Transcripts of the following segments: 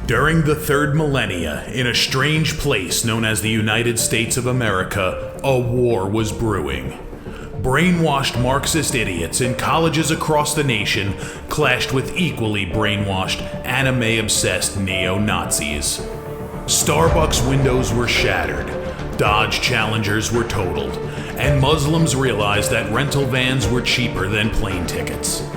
During the third millennia, in a strange place known as the United States of America, a war was brewing. Brainwashed Marxist idiots in colleges across the nation clashed with equally brainwashed, anime-obsessed neo-Nazis. Starbucks windows were shattered, Dodge Challengers were totaled, and Muslims realized that rental vans were cheaper than plane tickets.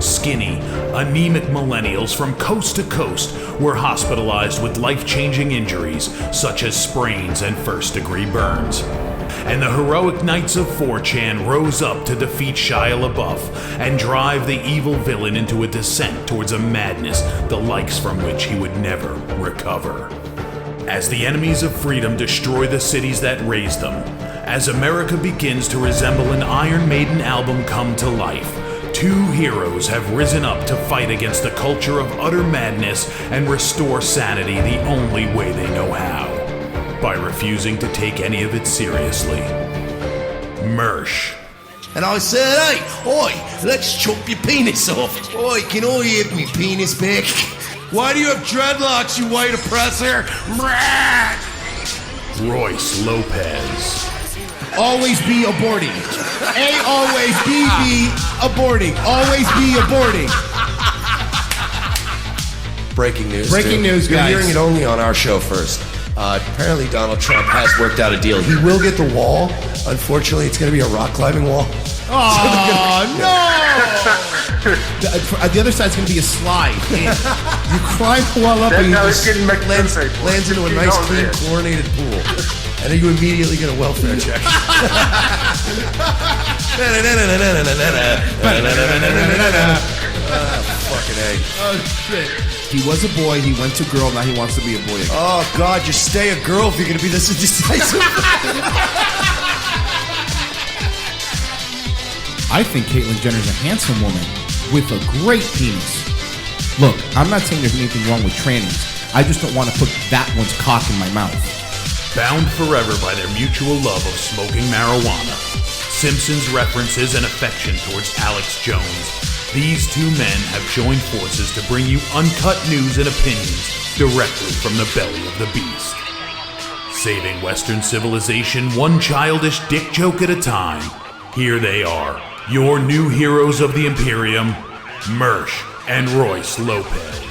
Skinny, anemic millennials from coast to coast were hospitalized with life-changing injuries such as sprains and first-degree burns. And the heroic knights of 4chan rose up to defeat Shia LaBeouf and drive the evil villain into a descent towards a madness the likes from which he would never recover. As the enemies of freedom destroy the cities that raised them, as America begins to resemble an Iron Maiden album come to life, two heroes have risen up to fight against the culture of utter madness and restore sanity the only way they know how, by refusing to take any of it seriously. Mersh. And I said, hey, oi, let's chop your penis off. Oi, can I have me penis back? Why do you have dreadlocks, you white oppressor? Royce Lopez. Always be aborting. A always be aborting. Always be aborting. Breaking news. Breaking news, You're guys. hearing it only on our show first. Apparently Donald Trump has worked out a deal. He will get the wall. Unfortunately, it's going to be a rock climbing wall. Oh, no! The other side's going to be a slide. You climb the wall up and you just Lands into a nice, clean, chlorinated pool. And then you immediately get a welfare check. Fucking A. Oh, shit. He was a boy, he went to girl, now he wants to be a boy again. Oh, God, just stay a girl if you're going to be this indecisive. I think Caitlyn Jenner's a handsome woman with a great penis. Look, I'm not saying there's anything wrong with trannies. I just don't want to put that one's cock in my mouth. Bound forever by their mutual love of smoking marijuana, Simpsons references and affection towards Alex Jones, these two men have joined forces to bring you uncut news and opinions directly from the belly of the beast. Saving Western civilization one childish dick joke at a time, here they are, your new heroes of the Imperium, Mersh and Royce Lopez.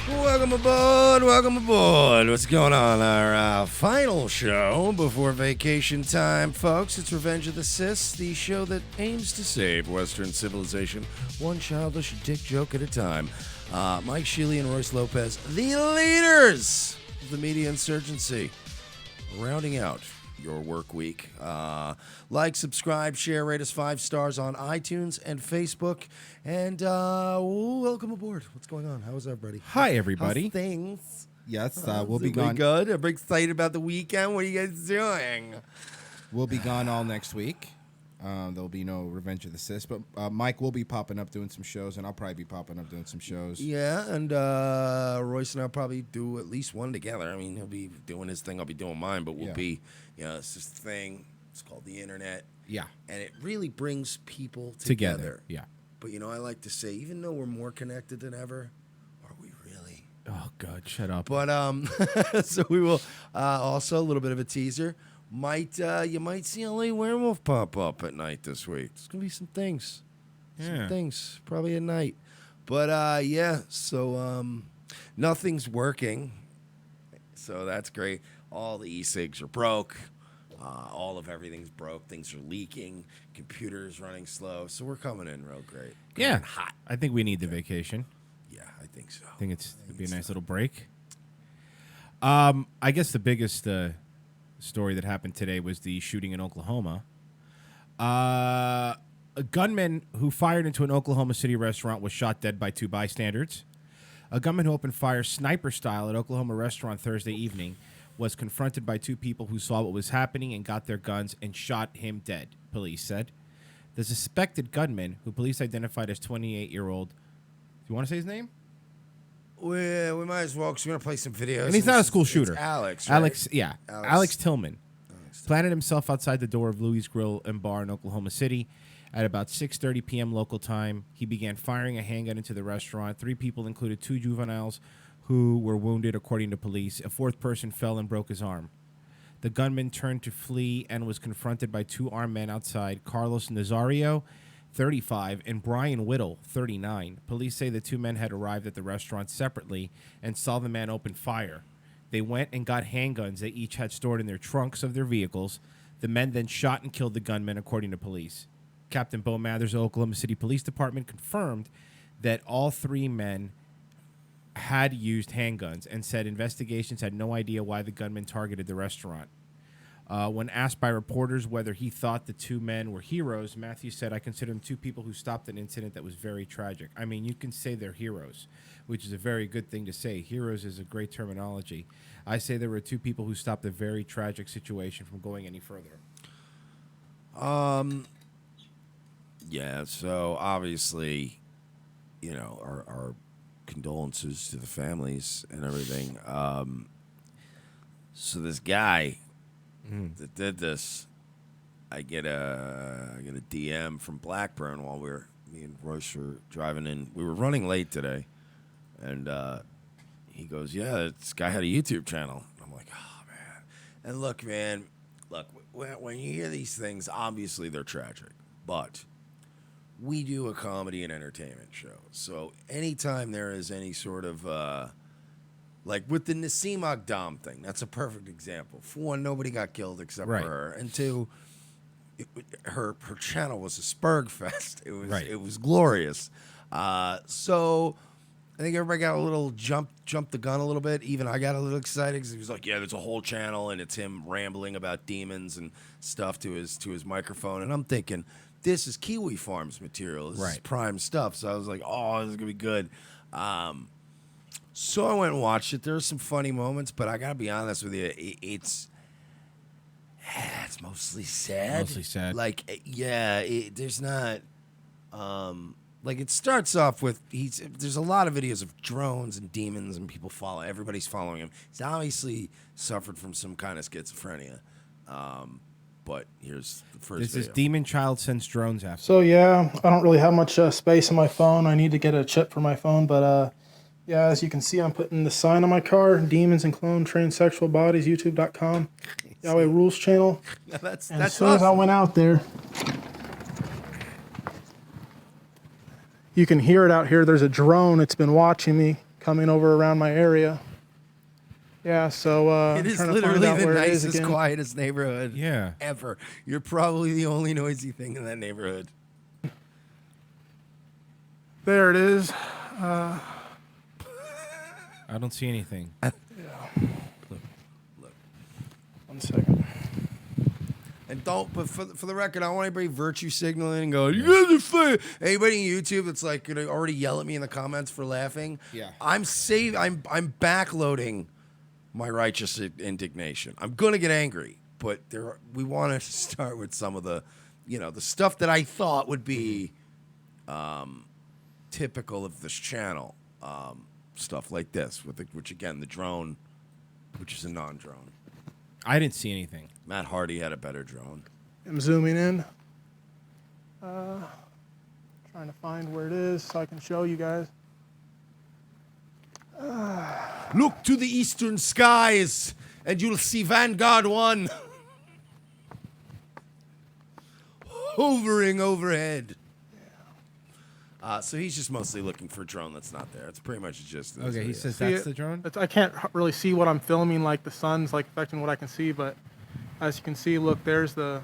Welcome aboard, welcome aboard. What's going on? Our final show before vacation time, folks. It's Revenge of the Sis, the show that aims to save Western civilization one childish dick joke at a time. Mike Sheely and Royce Lopez, the leaders of the media insurgency, rounding out your work week. Like, subscribe, share, rate us 5 stars on iTunes and Facebook. And welcome aboard. What's going on? How is everybody? Hi, everybody. How's things? Yes, we'll be gone. Good. I'm excited about the weekend. What are you guys doing? We'll be gone all next week. There'll be no Revenge of the Sis, but Mike will be popping up doing some shows, and I'll probably be popping up doing some shows. Yeah, and Royce and I'll probably do at least one together. I mean, he'll be doing his thing, I'll be doing mine, but we'll be, it's this thing. It's called the internet. Yeah. And it really brings people Together. Yeah. But, I like to say, even though we're more connected than ever, are we really? Oh, God, shut up. But, so we will, also a little bit of a teaser. You might see LA Werewolf pop up at night this week. There's going to be some things. Some things, probably at night. But, so nothing's working. So that's great. All the e-cigs are broke. All of everything's broke. Things are leaking. Computers running slow. So we're coming in real great. Yeah. Hot. I think we need the vacation. Yeah, I think so. I think it'd be a nice little break. I guess the biggest story that happened today was the shooting in Oklahoma. A gunman who fired into an Oklahoma City restaurant was shot dead by 2 bystanders. A gunman who opened fire sniper style at Oklahoma restaurant Thursday evening was confronted by 2 people who saw what was happening and got their guns and shot him dead, police said. The suspected gunman, who police identified as 28-year-old... Do you want to say his name? We might as well, because we're going to play some videos. And he's not a school shooter. It's Alex, right? Alex Tillman. Planted himself outside the door of Louis Grill and Bar in Oklahoma City. At about 6:30 p.m. local time, he began firing a handgun into the restaurant. 3 people included 2 juveniles who were wounded, according to police. A fourth person fell and broke his arm. The gunman turned to flee and was confronted by 2 armed men outside, Carlos Nazario, 35, and Brian Whittle, 39. Police say the 2 men had arrived at the restaurant separately and saw the man open fire. They went and got handguns they each had stored in their trunks of their vehicles. The men then shot and killed the gunman, according to police. Captain Bo Mathers of Oklahoma City Police Department confirmed that all 3 men had used handguns and said investigations had no idea why the gunman targeted the restaurant. When asked by reporters whether he thought the 2 men were heroes, Matthews said, "I consider them 2 people who stopped an incident that was very tragic." I mean, you can say they're heroes, which is a very good thing to say. Heroes is a great terminology. I say there were 2 people who stopped a very tragic situation from going any further. Yeah, so obviously, our condolences to the families and everything. So this guy that did this, I get a DM from Blackburn while me and Royce were driving in. We were running late today, and he goes, "Yeah, this guy had a YouTube channel." I'm like, "Oh man!" And look, man, when you hear these things, obviously they're tragic, but we do a comedy and entertainment show. So anytime there is any sort of, like with the Nassim Aghdam thing, that's a perfect example. For one, nobody got killed except for her. And 2, her channel was a Spurg fest. It was glorious. So I think everybody got a little jumped the gun a little bit. Even I got a little excited because he was like, "Yeah, there's a whole channel and it's him rambling about demons and stuff to his microphone." And I'm thinking, this is Kiwi Farms material. This is prime stuff. So I was like, "Oh, this is gonna be good." So I went and watched it. There were some funny moments, but I gotta be honest with you, it's mostly sad. Mostly sad. Like, yeah, there's not. Like it starts off with there's a lot of videos of drones and demons and people everybody's following him. He's obviously suffered from some kind of schizophrenia. But here's the first This video. is Demon Child sends drones after. So yeah, I don't really have much space on my phone. I need to get a chip for my phone, but yeah, as you can see, I'm putting the sign on my car: Demons and Clone Transsexual Bodies, YouTube.com, Yahweh Rules channel. That's as soon as I went out there, you can hear it out here. There's a drone. It's been watching me coming over around my area. Yeah, so it is trying to literally find out the where it is nicest, again. quietest neighborhood ever. You're probably the only noisy thing in that neighborhood. There it is. I don't see anything. Look. 1 second. And don't, but for the record, I don't want anybody virtue signaling and going, "You guys are funny." Anybody on YouTube that's like gonna already yell at me in the comments for laughing. Yeah. I'm backloading my righteous indignation. I'm gonna get angry, but we want to start with some of the, the stuff that I thought would be typical of this channel. Stuff like this, which again, the drone, which is a non-drone. I didn't see anything. Matt Hardy had a better drone. I'm zooming in. Trying to find where it is so I can show you guys. Look to the eastern skies, and you'll see Vanguard 1 hovering overhead. So he's just mostly looking for a drone that's not there. It's pretty much just. Okay, he says See that's it? the drone? I can't really see what I'm filming, like the sun's like affecting what I can see, but as you can see, look, there's the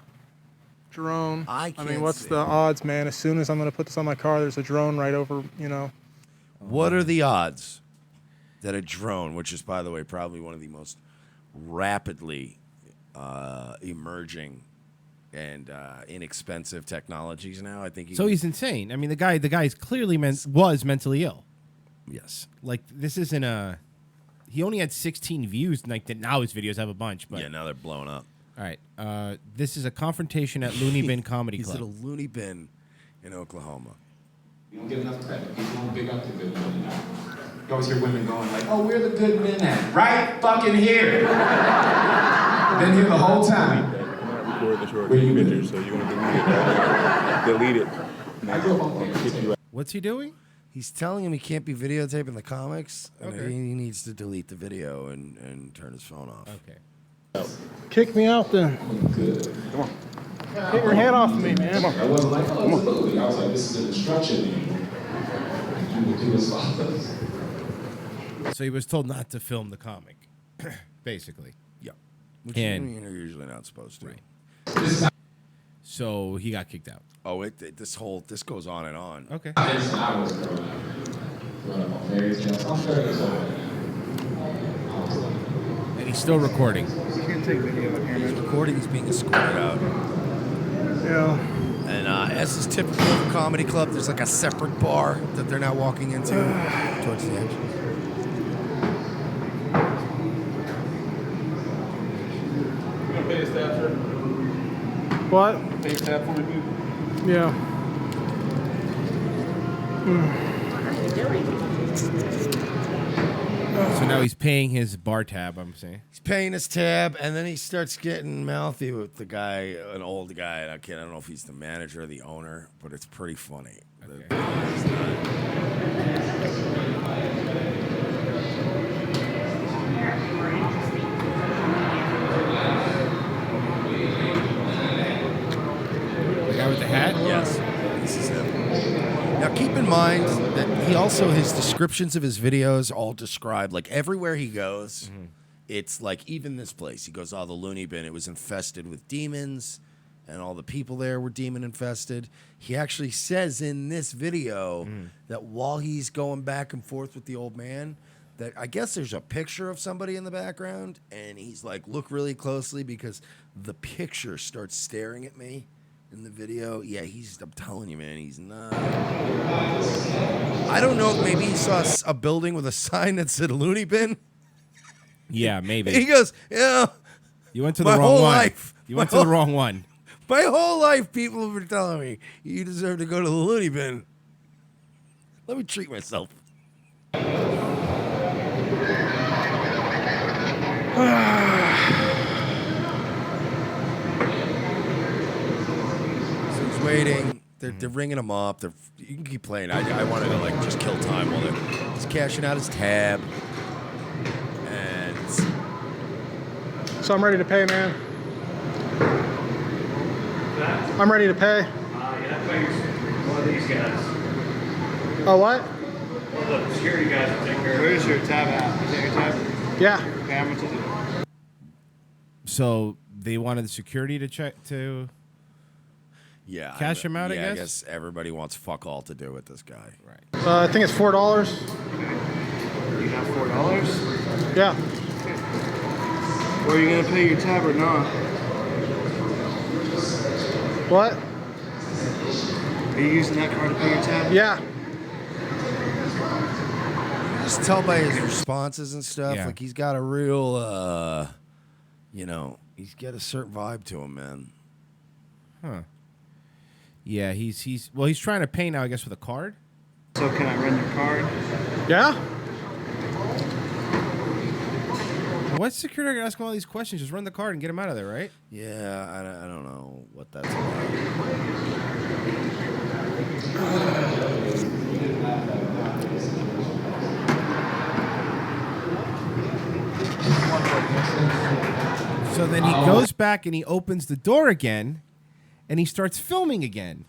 drone. I mean, can't what's see. the odds, man? As soon as I'm going to put this on my car, there's a drone right over, What are the odds that a drone, which is, by the way, probably one of the most rapidly emerging and inexpensive technologies now, I think. So he's insane. I mean, the guy's clearly was mentally ill. Yes. Like, this isn't a... He only had 16 views. Like, now his videos have a bunch. But Yeah, now they're blowing up. all right. This is a confrontation at Looney Bin Comedy He's Club. at a loony bin in Oklahoma. You don't get enough credit. People don't big up the good men enough. You always hear women going like, "Oh, where the good men at? Right fucking here." Been here the whole time. Record the short Where you picture, so you're gonna delete it. Delete it. I grew up on What's he doing? He's telling him he can't be videotaping the comics, and Okay. he needs to delete the video and turn his phone off. Okay. Kick me out then. Come on. Get your hand off me, man. I wasn't like, oh, it's a movie. I was like, this is an instruction manual. You will do as follows. So he was told not to film the comic, basically. Yeah. Which And- you're usually not supposed to. Right. So he got kicked out. Oh, this goes on and on. Okay. I was growing up. Growing up on fairy tales. I'm 30 years old now. And he's still recording. You can't take video in here, He's recording. He's being escorted out. Yeah. And as is typical of a comedy club, there's like a separate bar that they're now walking into towards the entrance. You gonna pay his tab, sir? What? Pay his tab for me, dude? Yeah. So now he's paying his bar tab, I'm saying. He's paying his tab, and then he starts getting mouthy with the guy, an old guy. And I don't know if he's the manager or the owner, but it's pretty funny. Okay. The guy with the hat? Yes, this is him. Now keep in mind that he also, his descriptions of his videos all describe, like everywhere he goes, it's like even this place. He goes, oh, the loony bin, it was infested with demons, and all the people there were demon infested. He actually says in this video that while he's going back and forth with the old man, that I guess there's a picture of somebody in the background, and he's like, look really closely because the picture starts staring at me. In the video, yeah, I'm telling you, man, he's not. I don't know if maybe he saw a building with a sign that said loony bin. Yeah, maybe. He goes, yeah, You went to my the wrong whole one. life. You went to the wrong one. my whole life people have been telling me, you deserve to go to the loony bin. Let me treat myself. So he's waiting. They're ringing him up. You can keep playing. I wanted to like just kill time while he's cashing out his tab. And So I'm ready to pay, man. I'm ready to pay. Yeah, thanks. One of these guys. Oh, what? One of the security guys will take care of it. Where's your tab at? Is that your tab? Yeah. Okay, how much is it? So they wanted the security to check to. yeah, Cash him out, I yeah, I guess? guess everybody wants fuck all to do with this guy. Right. I think it's $4. You got $4? Yeah. Were you gonna pay your tab or not? What? Are you using that card to pay your tab? Yeah. Just tell by his responses and stuff, Yeah. like he's got a real, he's got a certain vibe to him, man. Huh. Yeah, he's trying to pay now, I guess, with a card. So can I run your card? Yeah? What's security gonna ask him all these questions? Just run the card and get him out of there, right? Yeah, I don't know what that's about. So then he goes back and he opens the door again, and he starts filming again.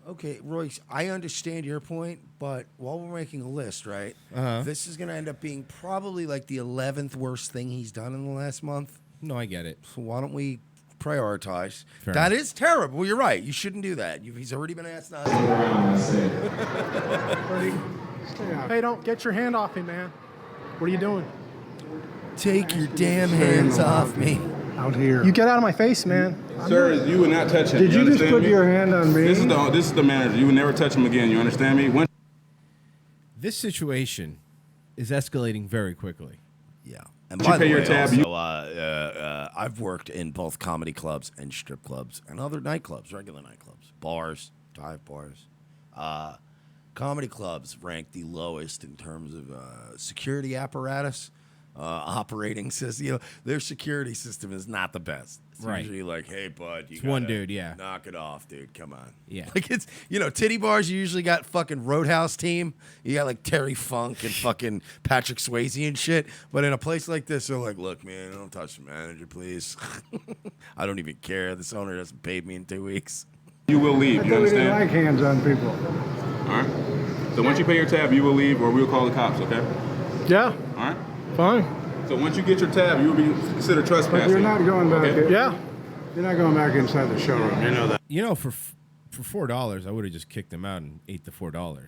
Okay, Royce, I understand your point, but while we're making a list, right? This is going to end up being probably like the 11th worst thing he's done in the last month. No, I get it. So why don't we prioritize? Fair That enough. is terrible. You're right. You shouldn't do that. He's already been asked not to. Around, I said. Hey, don't get your hand off me, man. What are you doing? Take your damn hands off me. Out here. You get out of my face, man. Sir, you would not touch him. Did you just understand put me? your hand on me? This is the manager. You would never touch him again. You understand me? When This situation is escalating very quickly. Yeah. And you by the pay your way, tab, also, I've worked in both comedy clubs and strip clubs and other nightclubs, regular nightclubs, bars, dive bars. Comedy clubs rank the lowest in terms of security apparatus. operating system. You know, their security system is not the best. It's Right. usually like, hey, bud, you It's one gotta dude, yeah. knock it off, dude. Come on. Yeah. Like it's, you know, titty bars, you usually got fucking Roadhouse team. You got like Terry Funk and fucking Patrick Swayze and shit. But in a place like this, they're like, look, man, don't touch the manager, please. I don't even care. This owner hasn't paid me in 2 weeks. You will leave. You We didn't understand? like hands on people. All right. So once you pay your tab, you will leave, or we'll call the cops. Okay? Yeah, All right. fine. So once you get your tab, you will be considered trespassing. But you're not going back. Okay? Yeah. You're not going back inside the showroom. You know that. You know, for $4, I would have just kicked him out and ate the $4.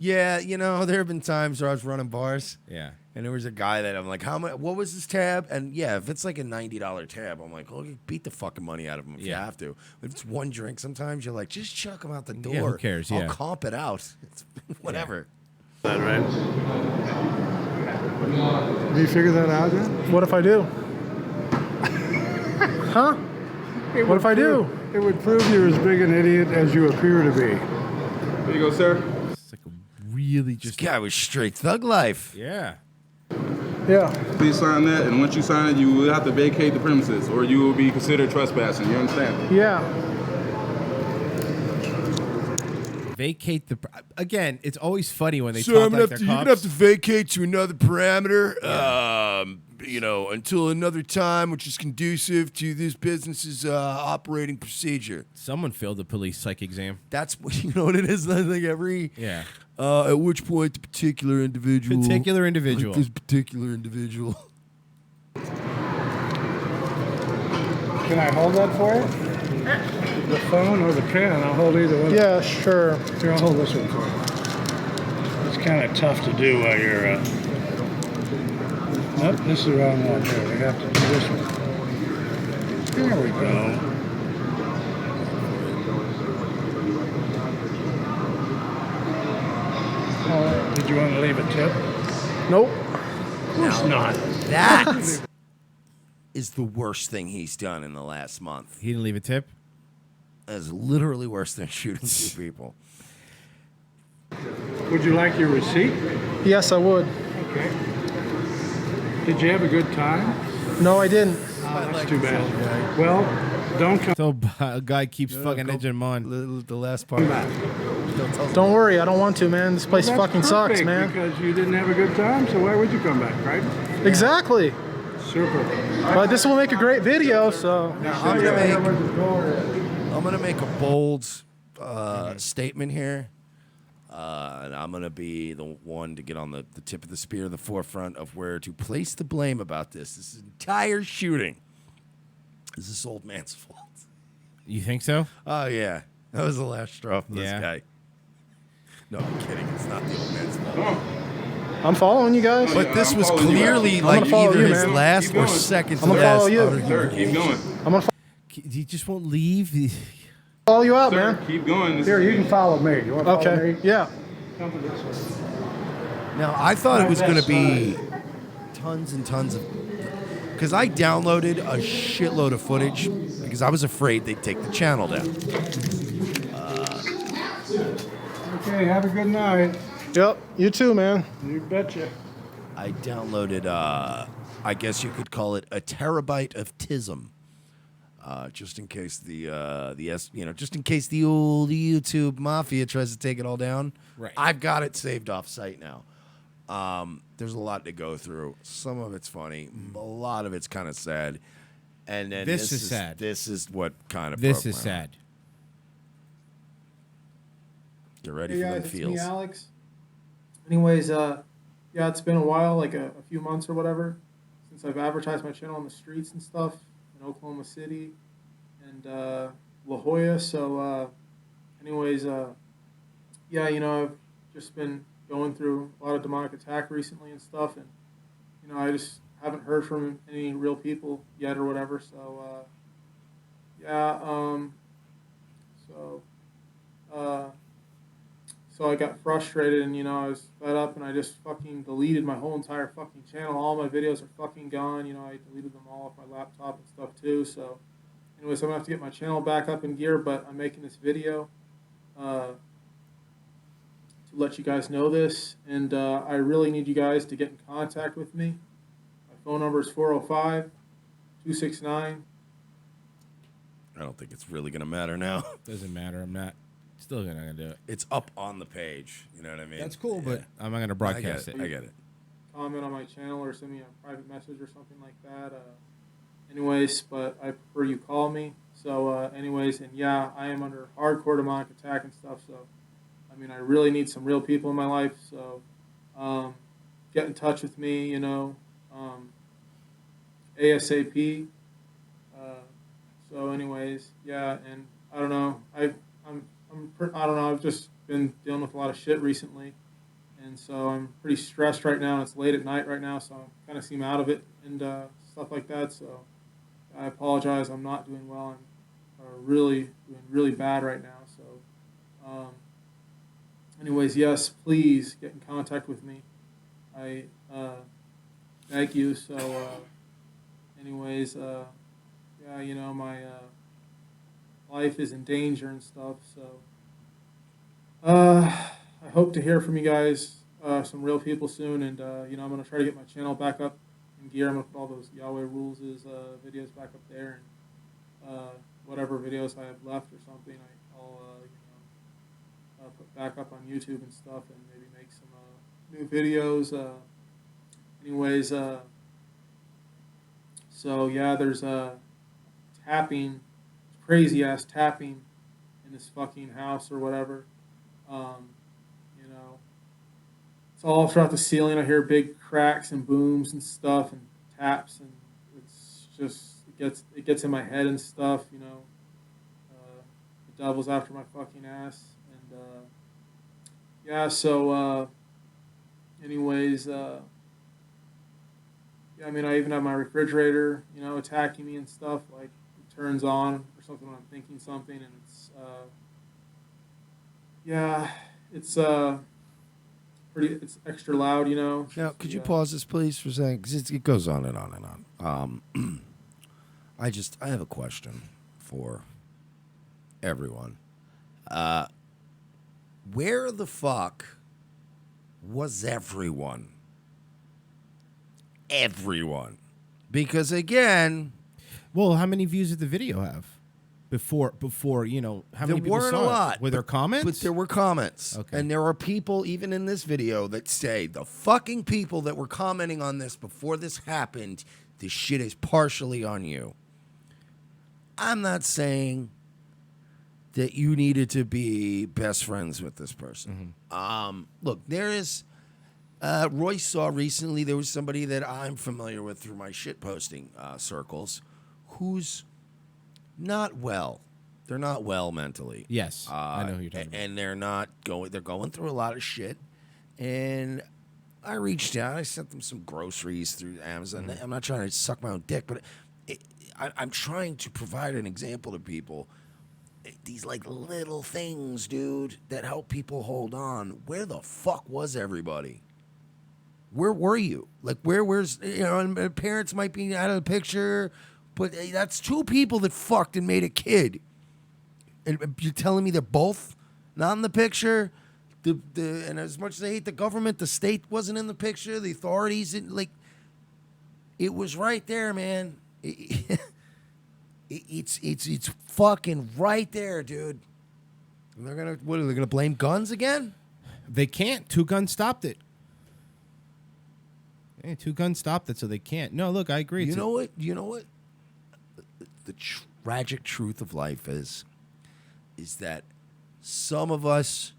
Yeah, you know, there have been times where I was running bars. Yeah. And there was a guy that I'm like, how much? What was this tab? And yeah, if it's like a $90 tab, I'm like, well, you beat the fucking money out of him if you Yeah. have to. If it's one drink, sometimes you're like, just chuck him out the door. Yeah, who cares? I'll Yeah. comp it out. It's whatever. That right? Have you figured that out yet? What if I do? Huh? What if I do? It would prove you're as big an idiot as you appear to be. There you go, sir. It's like a really just. This guy was straight thug life. Yeah. Yeah. Please sign that, and once you sign it, you will have to vacate the premises, or you will be considered trespassing. You understand? Yeah. Vacate the. Again, it's always funny when they talk like they're cops. vacate to another parameter, you know, until another time, which is conducive to this business's operating procedure. Someone failed the police psych exam. That's what, you know what it is? I think every, Yeah. at which point the particular individual. Particular individual. This particular individual. Can I hold that for you? The phone or the pen? I'll hold either one. Yeah, sure. Here, I'll hold this one for you. It's kind of tough to do while you're. Nope, this is the wrong one. Here, we have to do this one. There we go. Did you want to leave a tip? Nope. Of course not. That is the worst thing he's done in the last month. He didn't leave a tip. That's literally worse than shooting two people. Would you like your receipt? Yes, I would. Okay. Did you have a good time? No, I didn't. That's too bad. Well, don't come So a guy keeps fucking edging him on. The last part. back. Don't worry, I don't want to, man. This place That's fucking sucks, perfect, man. Because you didn't have a good time, so why would you come back, right? Exactly. Super. But this will make a great video, so. I'm gonna make a bold statement here. And I'm going to be the one to get on the tip of the spear, the forefront of where to place the blame about this. This entire shooting is this old man's fault. You think so? Oh, yeah. That was the last straw for this Yeah. guy. No, I'm kidding. It's not the old man's fault. I'm following you guys. But this I'm was following you. clearly I'm like gonna follow either you, his man. last Keep or going. second to I'm gonna last. follow you. argument. Sir, keep going. I'm gonna He just won't leave. follow you out, Sir, man. keep going. This Here, is- you can follow me. You want to follow Okay. me? Yeah. Come to this way. Now, I thought it was going to be tons and tons of... Because I downloaded a shitload of footage because I was afraid they'd take the channel down. Okay, have a good night. Yep. You too, man. You betcha. I downloaded, I guess you could call it a terabyte of tism. Just in case just in case the old YouTube mafia tries to take it all down. Right. I've got it saved off site now. There's a lot to go through. Some of it's funny. A lot of it's kind of sad. And then This is sad. This is what kind of This broke is my sad. heart. Get ready Hey for them guys, it's me, feels. Alex. Anyways, yeah, it's been a while, like a few months or whatever, since I've advertised my channel on the streets and stuff in Oklahoma City and La Jolla. So, anyways, yeah, I've just been going through a lot of demonic attack recently and stuff, and I just haven't heard from any real people yet or whatever. So, yeah, So I got frustrated and, I was fed up and I just fucking deleted my whole entire fucking channel. All my videos are fucking gone. I deleted them all off my laptop and stuff too. So anyways, I'm going to have to get my channel back up in gear, but I'm making this video to let you guys know this. And I really need you guys to get in contact with me. My phone number is 405-269. I don't think it's really gonna matter now. Doesn't matter. I'm not still gonna do it. It's up on the page. You know what I mean? That's cool, Yeah. but I'm not gonna broadcast it. I get it. Comment on my channel or send me a private message or something like that. Anyways, but I prefer you call me. So, anyways, and yeah, I am under hardcore demonic attack and stuff. So, I mean, I really need some real people in my life. So, get in touch with me. You know, ASAP. So, anyways, yeah, and I don't know. I don't know. I've just been dealing with a lot of shit recently, and so I'm pretty stressed right now. It's late at night right now, so I kind of seem out of it and stuff like that. So I apologize. I'm not doing well. I'm really doing really bad right now. So, anyways, yes, please get in contact with me. I thank you. So, anyways, yeah, you know, my life is in danger and stuff. So, I hope to hear from you guys, some real people soon. And you know, I'm gonna try to get my channel back up in gear. I'm gonna put all those Yahweh Rules videos back up there, and whatever videos I have left or something, I'll you know, put back up on YouTube and stuff, and maybe make some new videos. Anyways, so yeah, there's tapping, crazy ass tapping in this fucking house or whatever. You know, it's all throughout the ceiling. I hear big cracks and booms and stuff and taps, and it's just it gets in my head and stuff. You know, the devil's after my fucking ass, and yeah. So, anyways, yeah. I mean, I even have my refrigerator, you know, attacking me and stuff. Like, it turns on or something when I'm thinking something, and it's yeah, it's it's extra loud, you know. Now, could you pause this, please, for a second? 'Cause it goes on and on and on. I have a question for everyone. Where the fuck was everyone? Everyone. Because, again... Well, how many views did the video have? Before you know, how many people weren't saw a it? lot. Were there comments? But there were comments. Okay. And there are people, even in this video, that say the fucking people that were commenting on this before this happened, this shit is partially on you. I'm not saying that you needed to be best friends with this person. Look, there is... Royce saw recently there was somebody that I'm familiar with through my shit posting circles who's not well. They're not well mentally. Yes, I know who you're talking about. And they're going through a lot of shit. And I reached out. I sent them some groceries through Amazon. Mm-hmm. I'm not trying to suck my own dick, but I'm trying to provide an example to people. These like little things, dude, that help people hold on. Where the fuck was everybody? Where were you? Like, where's, you know, and parents might be out of the picture, but that's two people that fucked and made a kid. And you're telling me they're both not in the picture? And as much as I hate the government, the state wasn't in the picture, the authorities, it was right there, man. It's fucking right there, dude. And they're gonna blame guns again? They can't. Two Guns stopped it. Hey, Two Guns stopped it, so they can't. No, look, I agree. You know what? The tragic truth of life is that some of us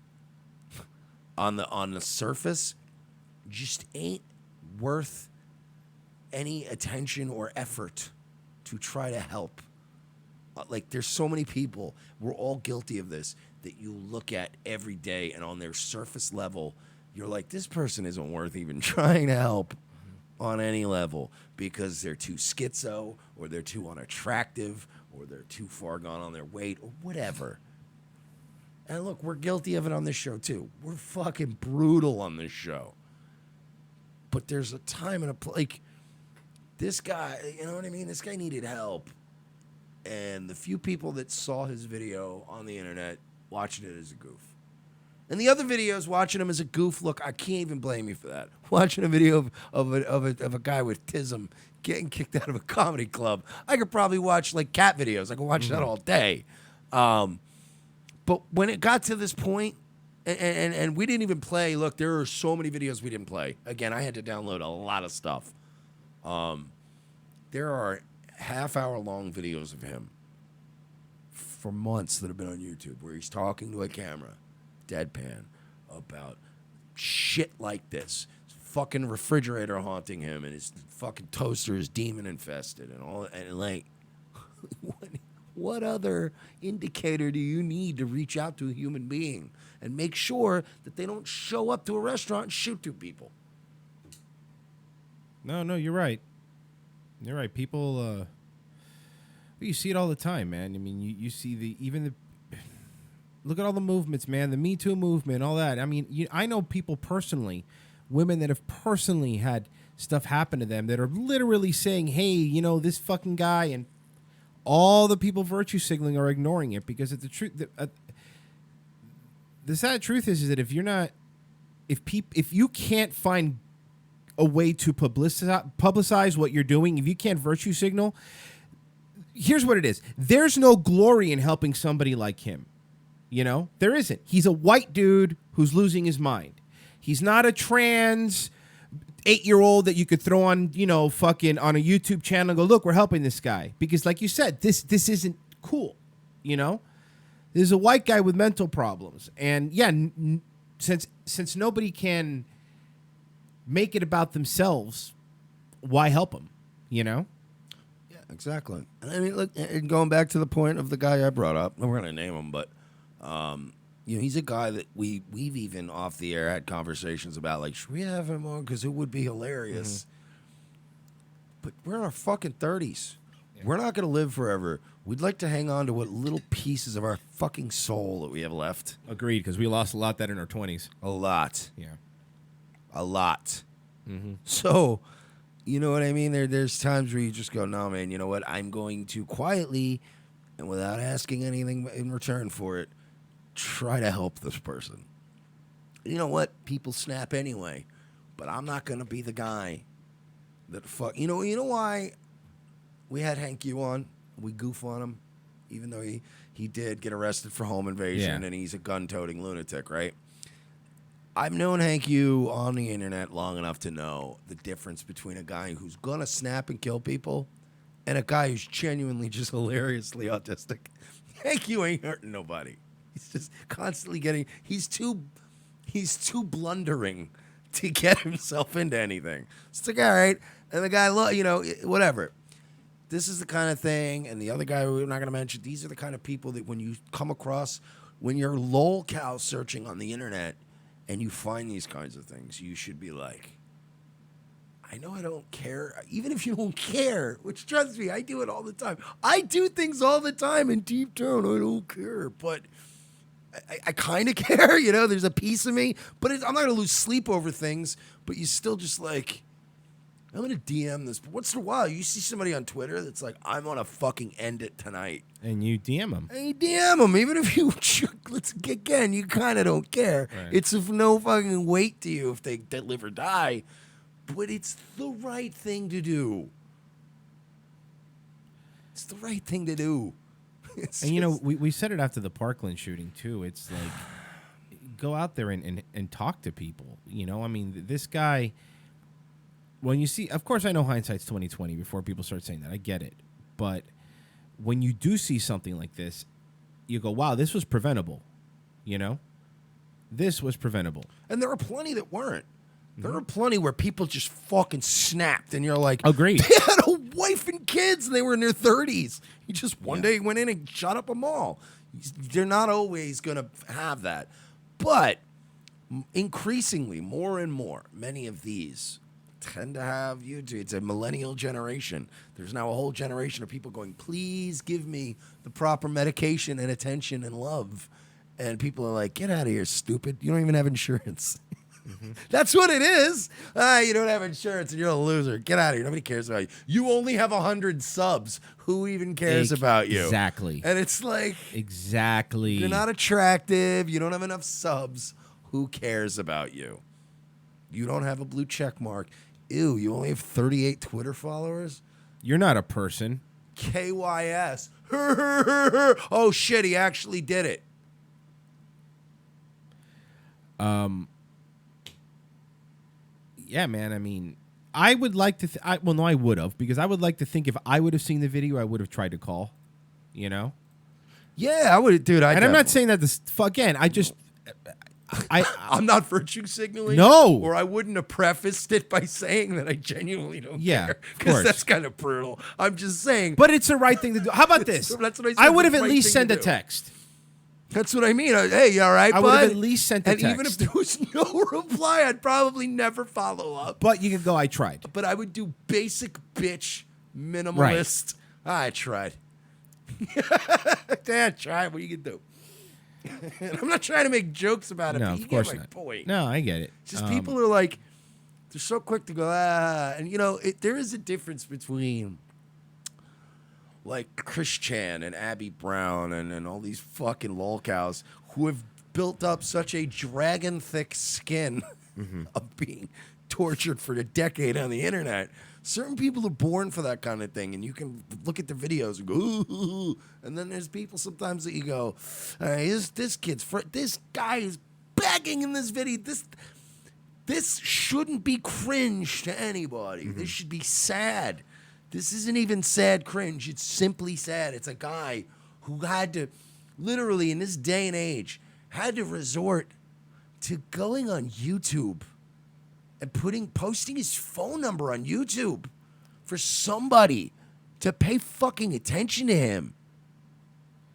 on the surface just ain't worth any attention or effort to try to help. Like, there's so many people, we're all guilty of this, that you look at every day, and on their surface level, you're like, this person isn't worth even trying to help on any level because they're too schizo, or they're too unattractive, or they're too far gone on their weight, or whatever. And look, we're guilty of it on this show, too. We're fucking brutal on this show. But there's a time and a place. Like, this guy, you know what I mean? This guy needed help. And the few people that saw his video on the internet watching it as a goof. And the other videos, watching him as a goof, look, I can't even blame you for that. Watching a video of a guy with tism getting kicked out of a comedy club, I could probably watch like cat videos. I could watch that all day. But when it got to this point, and we didn't even play, look, there are so many videos we didn't play. Again, I had to download a lot of stuff. There are half-hour-long videos of him for months that have been on YouTube where he's talking to a camera, deadpan, about shit like this. His fucking refrigerator haunting him, and his fucking toaster is demon infested, and all. And like, what other indicator do you need to reach out to a human being and make sure that they don't show up to a restaurant and shoot two people? No, you're right. You're right. People, you see it all the time, man. I mean, you see look at all the movements, man. The Me Too movement, all that. I mean, I know people personally, women that have personally had stuff happen to them that are literally saying, hey, this fucking guy, and all the people virtue signaling are ignoring it because it's the truth. The sad truth is that if you can't find a way to publicize what you're doing, if you can't virtue signal, here's what it is. There's no glory in helping somebody like him. There isn't. He's a white dude who's losing his mind. He's not a trans 8-year-old that you could throw on, fucking on a YouTube channel and go, look, we're helping this guy. Because like you said, this isn't cool. There's a white guy with mental problems. And yeah, since nobody can make it about themselves, why help them? Yeah, exactly. I mean, look, and going back to the point of the guy I brought up, we're going to name him, but he's a guy that we've even off the air had conversations about, like, should we have him on? Because it would be hilarious. But we're in our fucking 30s. Yeah. We're not going to live forever. We'd like to hang on to what little pieces of our fucking soul that we have left. Agreed, because we lost a lot that in our 20s. A lot. Yeah. A lot. So, you know what I mean? There's times where you just go, no, man, you know what? I'm going to quietly, and without asking anything in return for it, try to help this person. You know what? People snap anyway, but I'm not going to be the guy that fuck. You know why we had Hank Yu on? We goof on him, even though he did get arrested for home invasion and he's a gun-toting lunatic, right? I've known Hank Yu on the internet long enough to know the difference between a guy who's gonna snap and kill people and a guy who's genuinely just hilariously autistic. Hank Yu ain't hurting nobody. He's just constantly he's too blundering to get himself into anything. It's like, all right, and the guy, whatever. This is the kind of thing, and the other guy we're not gonna mention, these are the kind of people that when you come across, when you're lolcow searching on the internet, and you find these kinds of things, you should be like, I know I don't care. Even if you don't care, which trust me, I do it all the time. I do things all the time in deep down. I don't care, but I kind of care. There's a piece of me, but I'm not going to lose sleep over things, but you still just like, I'm going to DM this. Once in a while, you see somebody on Twitter that's like, I'm going to fucking end it tonight. And you DM them. And you DM them. Even if you, again, you kind of don't care. Right. It's of no fucking weight to you if they live or die. But it's the right thing to do. It's the right thing to do. We said it after the Parkland shooting, too. It's like, go out there and talk to people. I mean, this guy... When you see, of course, I know hindsight's 20/20 before people start saying that. I get it. But when you do see something like this, you go, wow, this was preventable. This was preventable. And there are plenty that weren't. There are plenty where people just fucking snapped, and you're like, agreed. They had a wife and kids, and they were in their 30s. He just one day went in and shot up a mall. They're not always going to have that. But increasingly, more and more, many of these tend to have YouTube. It's a millennial generation. There's now a whole generation of people going, please give me the proper medication and attention and love. And people are like, get out of here, stupid. You don't even have insurance. That's what it is. You don't have insurance and you're a loser. Get out of here. Nobody cares about you. You only have 100 subs. Who even cares about you? Exactly. And it's like, Exactly. you're not attractive. You don't have enough subs. Who cares about you? You don't have a blue check mark. Ew, you only have 38 Twitter followers? You're not a person. KYS. Oh, shit, he actually did it. Yeah, man. I mean, I would like to. Well, no, I would have, because I would like to think if I would have seen the video, I would have tried to call. You know. Yeah, I would, dude. And I'm not saying that this. Again, I just. I'm not virtue signaling. No. Or I wouldn't have prefaced it by saying that I genuinely don't care. Of Because course. that's kind of brutal. I'm just saying. But it's the right thing to do. How about this? That's what I said, I would have the at right least thing to sent a do. text. That's what I mean. Hey, you all right, I bud? would have at least sent a And text. even if there was no reply, I'd probably never follow up. But you could go, I tried. But I would do basic bitch minimalist. I tried. Yeah, I tried. What you can do? And I'm not trying to make jokes about it, No, but you of course get my not. point. No, I get it. It's just people are like, they're so quick to go, and you know, there is a difference between like Chris Chan and Abby Brown and all these fucking lolcows who have built up such a dragon thick skin of being tortured for a decade on the internet. Certain people are born for that kind of thing, and you can look at the videos and go, ooh, and then there's people sometimes that you go, all right, this guy is begging in this video. This shouldn't be cringe to anybody. This should be sad. This isn't even sad cringe. It's simply sad. It's a guy who had to, literally in this day and age, had to resort to going on YouTube and posting his phone number on YouTube for somebody to pay fucking attention to him.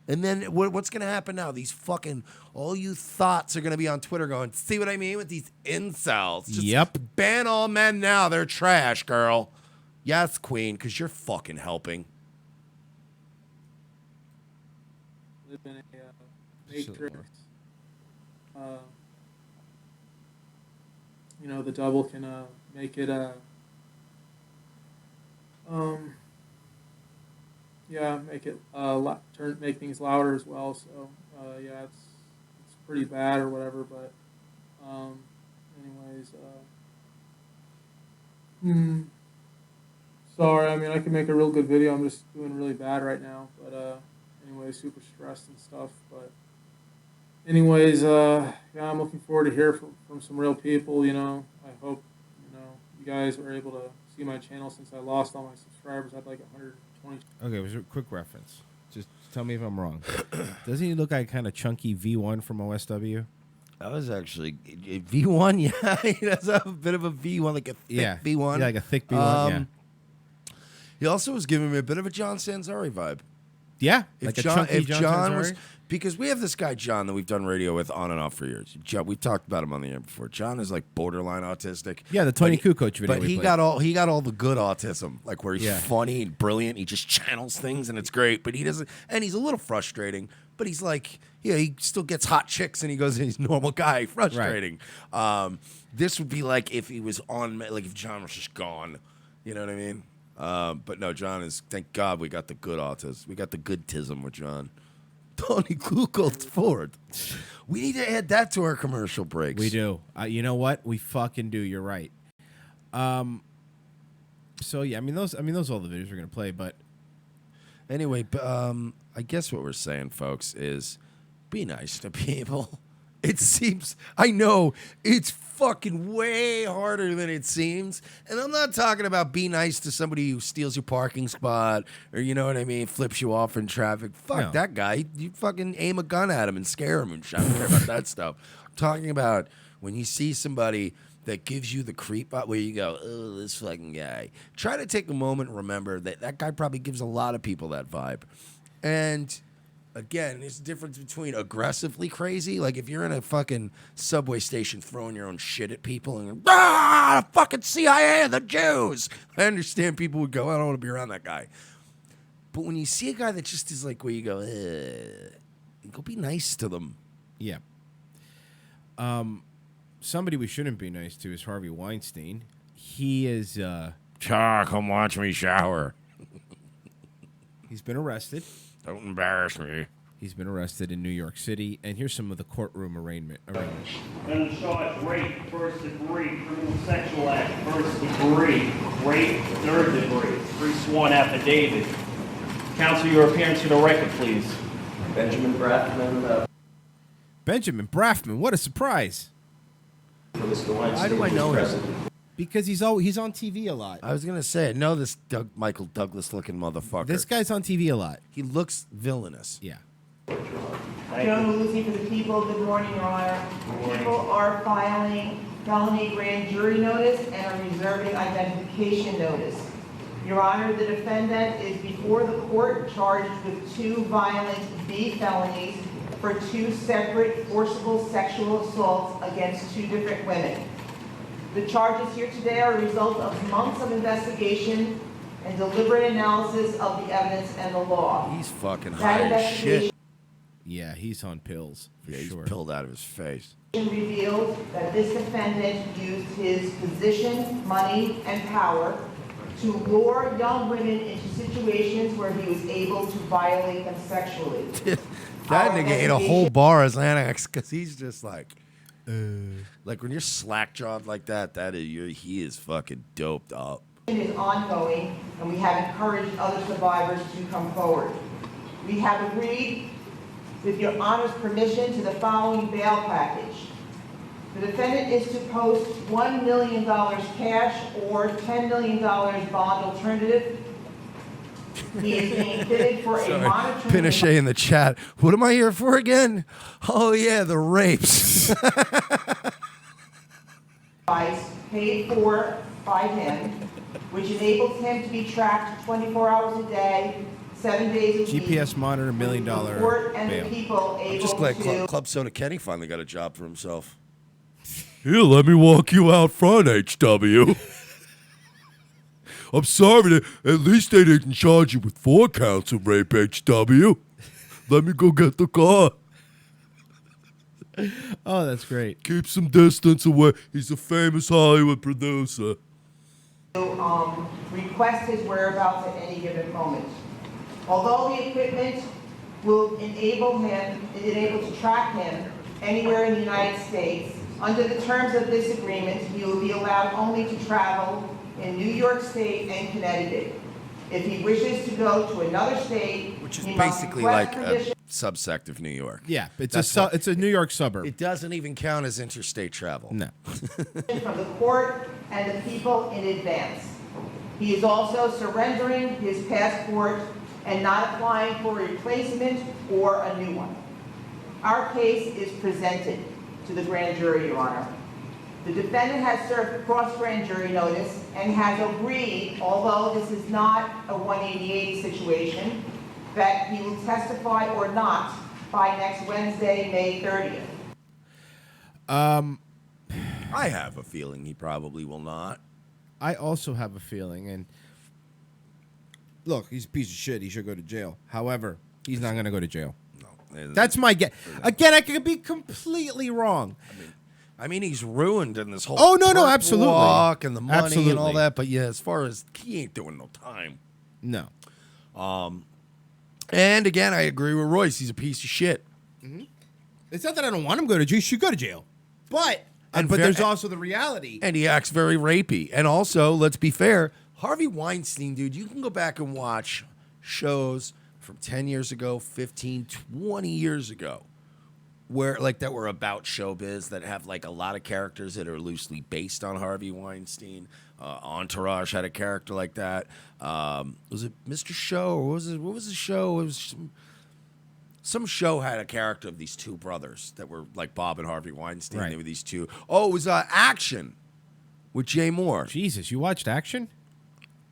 And then what's going to happen now? These fucking, all you thoughts are going to be on Twitter going, see what I mean with these incels? Just ban all men now. They're trash, girl. Yes, queen, because you're fucking helping. Live in a matrix. You know, the double can make it make it make things louder as well. So it's pretty bad or whatever. But anyways, sorry. I mean, I can make a real good video. I'm just doing really bad right now. But anyway, super stressed and stuff. But anyways, I'm looking forward to hear from some real people. You know, I hope you guys were able to see my channel since I lost all my subscribers. I had like 120. Okay, it was a quick reference. Just tell me if I'm wrong. Doesn't he look like kind of chunky V1 from OSW? That was actually V1. Yeah, he does have a bit of a V1, like a thick V1. Yeah, like a thick V1. Yeah. He also was giving me a bit of a John Sanzari vibe. Yeah, If like a John, chunky if John was, Sanzari? because we have this guy John that we've done radio with on and off for years. We've talked about him on the air before. John is like borderline autistic. Yeah, the Tony Kukoc video. But we he played. got all the good autism, like where he's funny and brilliant. He just channels things and it's great. But he doesn't, and he's a little frustrating. But he's like, he still gets hot chicks and he goes, he's a normal guy. Frustrating. Right. This would be like if he was on, like if John was just gone. You know what I mean? But no, John is, thank God we got the good autism. We got the good tism with John. Tony Kukoc Ford. We need to add that to our commercial breaks. We do. You know what? We fucking do. You're right. So yeah, I mean those are all the videos we're gonna play. But anyway, I guess what we're saying, folks, is be nice to people. It seems, I know it's fucking way harder than it seems. And I'm not talking about be nice to somebody who steals your parking spot or, you know what I mean, flips you off in traffic. Fuck that guy. You fucking aim a gun at him and scare him and shit. I don't care about that stuff. I'm talking about when you see somebody that gives you the creep out where you go, oh, this fucking guy. Try to take a moment and remember that that guy probably gives a lot of people that vibe. And again, there's a difference between aggressively crazy, like if you're in a fucking subway station throwing your own shit at people and fucking CIA, the Jews. I understand people would go, I don't want to be around that guy. But when you see a guy that just is like where you go, go be nice to them. yeah. somebody we shouldn't be nice to is Harvey Weinstein. He is. Come watch me shower. He's been arrested. Don't embarrass me. He's been arrested in New York City, and here's some of the courtroom arraignment. And charge rape, first degree, criminal sexual act, first degree, rape, third degree. Pre-sworn affidavit. Counsel, your appearance for the record, please. Benjamin Braffman. Benjamin Braffman, what a surprise! Why do I know him? Because he's on TV a lot. I was gonna say, I know this Michael Douglas looking motherfucker. This guy's on TV a lot. He looks villainous. Yeah. Joan Lucy for the people. Good morning, Your Honor. People are filing felony grand jury notice and are reserving identification notice. Your Honor, the defendant is before the court charged with 2 violent B felonies for 2 separate forcible sexual assaults against 2 different women. The charges here today are a result of months of investigation and deliberate analysis of the evidence and the law. He's fucking That high as investigation shit. Yeah, he's on pills. For Yeah, he's sure. pilled out of his face. revealed that this defendant used his position, money, and power to lure young women into situations where he was able to violate them sexually. That nigga ate a whole bar as Xanax because he's just like when you're slack-jawed like that, he is fucking doped up. Is ongoing, and we have encouraged other survivors to come forward. We have agreed, with your Honor's permission, to the following bail package. The defendant is to post $1 million cash or $10 million bond alternative. He is being fitted for a monitoring Pinochet in the chat. What am I here for again? Oh yeah, the rapes. device paid for by him, which enables him to be tracked 24 hours a day, 7 days a week. GPS monitor, $1 million The court and the bail. people I'm able just glad to Club Soda Kenny finally got a job for himself. Here, let me walk you out front, HW. I'm sorry that at least they didn't charge you with 4 counts of rape, HW. Let me go get the car. Oh, that's great. Keep some distance away. He's a famous Hollywood producer. request his whereabouts at any given moment. Although the equipment will enable to track him anywhere in the United States, under the terms of this agreement, he will be allowed only to travel in New York State and Connecticut. If he wishes to go to another state, Which is he must basically request like permission a subsect of New York. Yeah, it's That's it's a New York suburb. It doesn't even count as interstate travel. No. from the court and the people in advance. He is also surrendering his passport and not applying for a replacement or a new one. Our case is presented to the grand jury, Your Honor. The defendant has served cross-grand jury notice and has agreed, although this is not a 180-80 situation, that he will testify or not by next Wednesday, May 30th. I have a feeling he probably will not. I also have a feeling, and look, he's a piece of shit. He should go to jail. However, he's not going to go to jail. No. That's my guess. Again, I could be completely wrong. I mean, he's ruined in this whole Absolutely. walk and the money Absolutely. and all that. But yeah, as far as he ain't doing no time. No. And again, I agree with Royce. He's a piece of shit. It's not that I don't want him to go to jail. He should go to jail. But there's also the reality. And he acts very rapey. And also, let's be fair, Harvey Weinstein, dude, you can go back and watch shows from 10 years ago, 15, 20 years ago, where that were about showbiz that have a lot of characters that are loosely based on Harvey Weinstein. Entourage had a character like that. Was it Mr. Show or what was the show? It was some show had a character of these 2 brothers that were like Bob and Harvey Weinstein. Right. They were these 2. Oh, it was Action with Jay Moore. Jesus, you watched Action?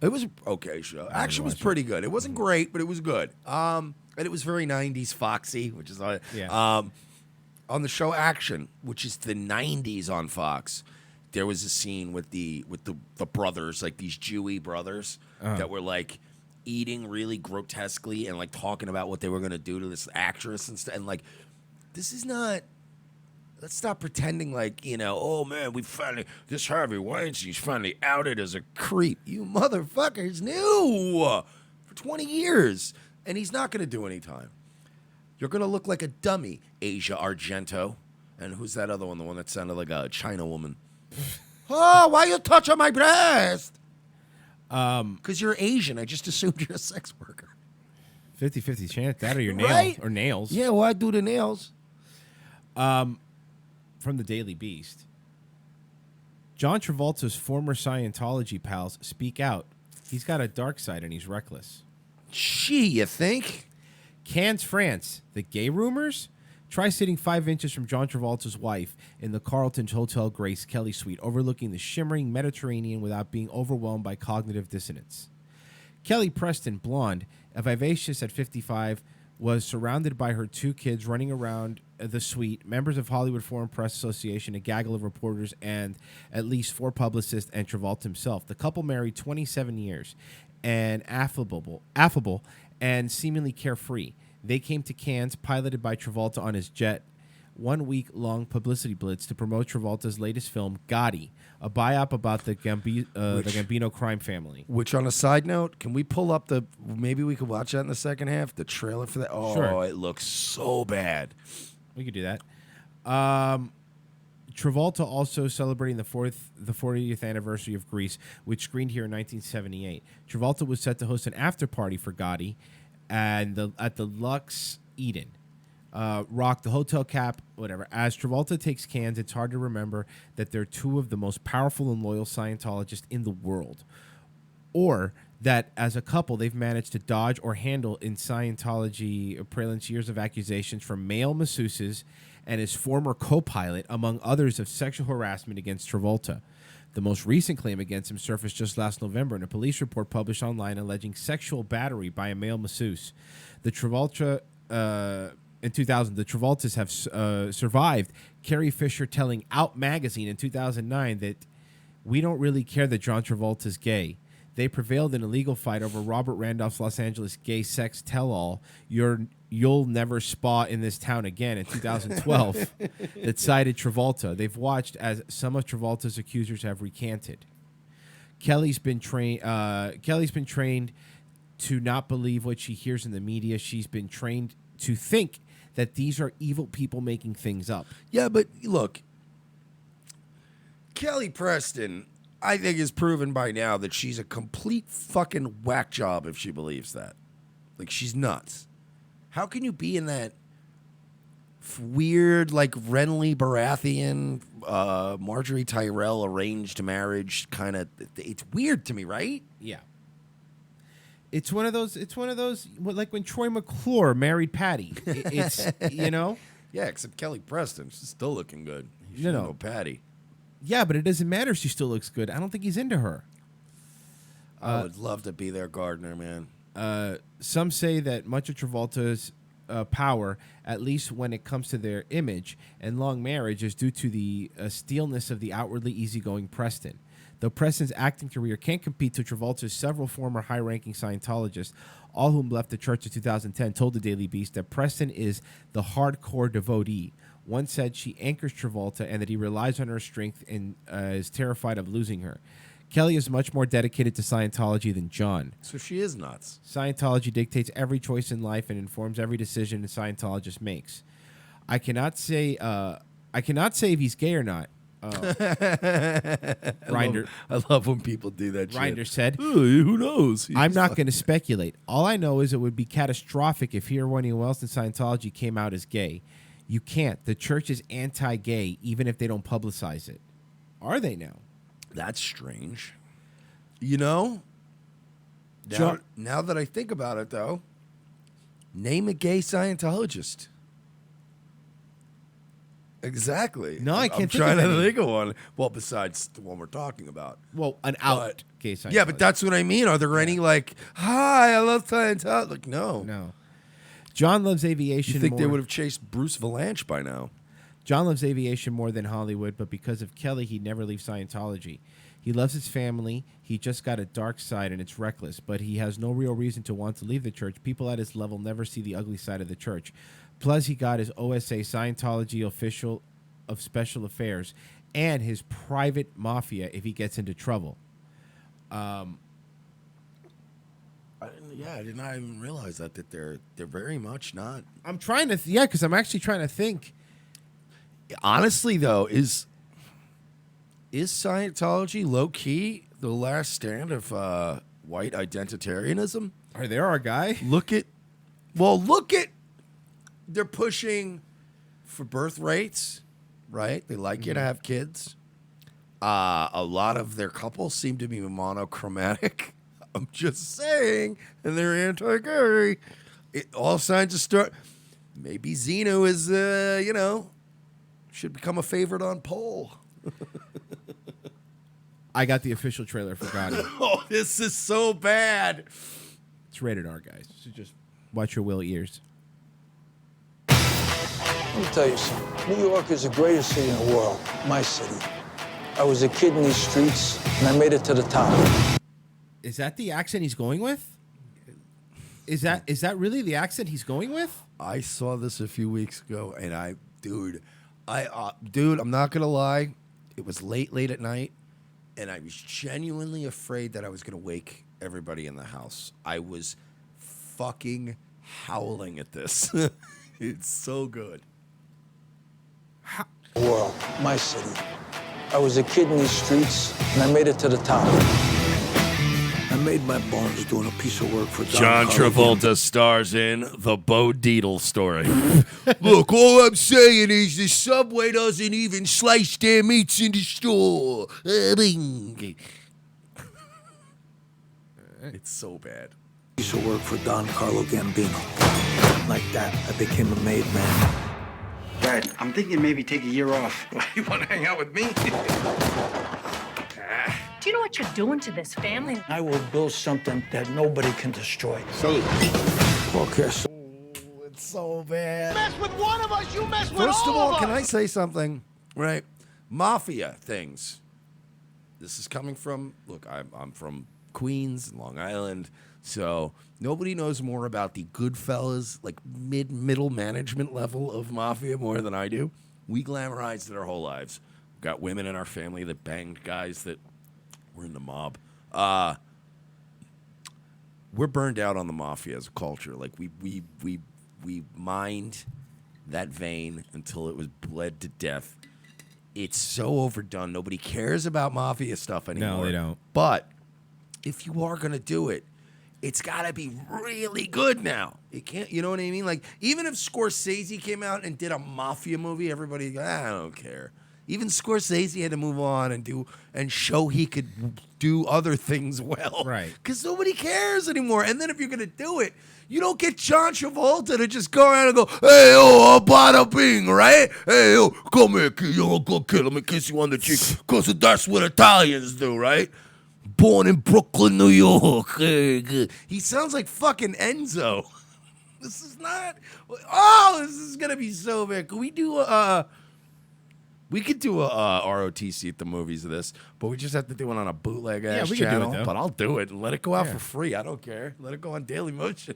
It was an okay show. Action was pretty good. It wasn't great, but it was good. And it was very 90s Foxy, which is on the show Action, which is the 90s on Fox. There was a scene with the brothers, like these Jewy brothers that were eating really grotesquely and talking about what they were going to do to this actress and stuff. And this is not let's stop pretending like, oh man, this Harvey Weinstein's finally outed as a creep. You motherfuckers knew for 20 years. And he's not going to do any time. You're going to look like a dummy, Asia Argento. And who's that other one? The one that sounded like a China woman. Oh, why you touching my breast? Because you're Asian. I just assumed you're a sex worker. 50-50 chance. That or your Right? nails. Yeah, well, I do the nails. From the Daily Beast. John Travolta's former Scientology pals speak out. He's got a dark side and he's reckless. Gee, you think? Cannes, France. The gay rumors? Try sitting 5 inches from John Travolta's wife in the Carlton Hotel Grace Kelly suite, overlooking the shimmering Mediterranean without being overwhelmed by cognitive dissonance. Kelly Preston, blonde, a vivacious at 55, was surrounded by her 2 kids running around the suite, members of Hollywood Foreign Press Association, a gaggle of reporters, and at least 4 publicists and Travolta himself. The couple married 27 years and affable and seemingly carefree. They came to Cannes, piloted by Travolta on his jet, 1 week-long publicity blitz to promote Travolta's latest film, Gotti, a biop about the Gambino crime family. Which, on a side note, can we pull up maybe we could watch that in the second half, the trailer for that? Oh, Sure. It looks so bad. We could do that. Travolta also celebrating the 40th anniversary of Grease, which screened here in 1978. Travolta was set to host an after-party for Gotti at the Lux Eden. Rock the hotel cap, whatever. As Travolta takes Cannes, it's hard to remember that they're 2 of the most powerful and loyal Scientologists in the world. Or that as a couple, they've managed to dodge or handle in Scientology prevalence years of accusations from male masseuses and his former co-pilot, among others, of sexual harassment against Travolta. The most recent claim against him surfaced just last November in a police report published online alleging sexual battery by a male masseuse. In 2000, the Travoltas have survived. Carrie Fisher telling Out magazine in 2009 that we don't really care that John Travolta's gay. They prevailed in a legal fight over Robert Randolph's Los Angeles gay sex tell-all, You'll Never Spa in This Town Again in 2012 that cited Travolta. They've watched as some of Travolta's accusers have recanted. Kelly's been trained to not believe what she hears in the media. She's been trained to think that these are evil people making things up. Yeah, but look, Kelly Preston, I think, is proven by now that she's a complete fucking whack job if she believes that. Like, she's nuts. How can you be in that weird, like, Renly Baratheon, Marjorie Tyrell arranged marriage kind of? It's weird to me, right? Yeah. It's one of those, like when Troy McClure married Patty. It's, Yeah, except Kelly Preston. She's still looking good. No, Patty. Yeah, but it doesn't matter if she still looks good. I don't think he's into her. I would love to be their gardener, man. Some say that much of Travolta's power, at least when it comes to their image and long marriage, is due to the steelness of the outwardly easygoing Preston. Though Preston's acting career can't compete to Travolta's, several former high-ranking Scientologists, all whom left the church in 2010, told the Daily Beast that Preston is the hardcore devotee. One said she anchors Travolta and that he relies on her strength and is terrified of losing her. Kelly is much more dedicated to Scientology than John. So she is nuts. Scientology dictates every choice in life and informs every decision a Scientologist makes. I cannot say if he's gay or not. Reinder, I love when people do that shit. Reinder said, who knows? I'm not going to speculate. All I know is it would be catastrophic if he or anyone else in Scientology came out as gay. You can't. The church is anti-gay, even if they don't publicize it. Are they now? That's strange. Now that I think about it, though, name a gay Scientologist. Exactly. No, I can't I'm think trying of to any. think of one. Well, besides the one we're talking about. Well, an out gay Scientologist. Yeah, but that's what I mean. Are there any like, hi, I love Scientology? Like, no. No. John loves aviation You think more. they would have chased Bruce Valanche by now? John loves aviation more than Hollywood, but because of Kelly, he'd never leave Scientology. He loves his family. He just got a dark side, and it's reckless, but he has no real reason to want to leave the church. People at his level never see the ugly side of the church. Plus, he got his OSA Scientology official of special affairs and his private mafia if he gets into trouble. I did not even realize that they're very much not. I'm trying to, because I'm actually trying to think. Honestly, though, is Scientology low key the last stand of white identitarianism? There our guy? Look at, they're pushing for birth rates, right? They like you to have kids. A lot of their couples seem to be monochromatic. I'm just saying, and they're anti-gay. All signs of start. Maybe Xenu is, should become a favorite on poll. I got the official trailer for Gotti. Oh, this is so bad. It's rated R, guys. So just watch your will ears. Let me tell you something. New York is the greatest city in the world. My city. I was a kid in these streets, and I made it to the top. Is that the accent he's going with? Is that really the accent he's going with? I saw this a few weeks ago, and dude, I'm not gonna lie, it was late at night, and I was genuinely afraid that I was gonna wake everybody in the house. I was fucking howling at this. It's so good. World, my city. I was a kid in these streets, and I made it to the top. I made my bones doing a piece of work for John Travolta stars in The Bo Dietl Story. Look, all I'm saying is the Subway doesn't even slice their meats in the store. It's so bad. Piece of work for Don Carlo Gambino. Like that, I became a made man. Dad, I'm thinking maybe take a year off. You want to hang out with me? Do you know what you're doing to this family? I will build something that nobody can destroy. So, okay. It's so bad. Mess with one of us, you mess with all of us. First of all, can I say something? Right? Mafia things. This is coming from, look, I'm from Queens, Long Island, so nobody knows more about the Goodfellas, like middle management level of mafia more than I do. We glamorized it our whole lives. We've got women in our family that banged guys that were in the mob. We're burned out on the mafia as a culture. Like we mined that vein until it was bled to death. It's so overdone. Nobody cares about mafia stuff anymore. No, they don't. But if you are gonna do it, it's gotta be really good now. It can't, you know what I mean? Like, even if Scorsese came out and did a mafia movie, everybody go, I don't care. Even Scorsese had to move on and show he could do other things well. Right. Because nobody cares anymore. And then if you're going to do it, you don't get John Travolta to just go around and go, hey, yo, bada bing, right? Hey, yo, come here, kid. Yo, go kid. Let me kiss you on the cheek. Because that's what Italians do, right? Born in Brooklyn, New York. He sounds like fucking Enzo. This is not. Oh, this is going to be so bad. Can we do We could do a ROTC at the movies of this, but we just have to do it on a bootleg ass channel. But I'll do it and let it go out for free. I don't care. Let it go on Daily Motion.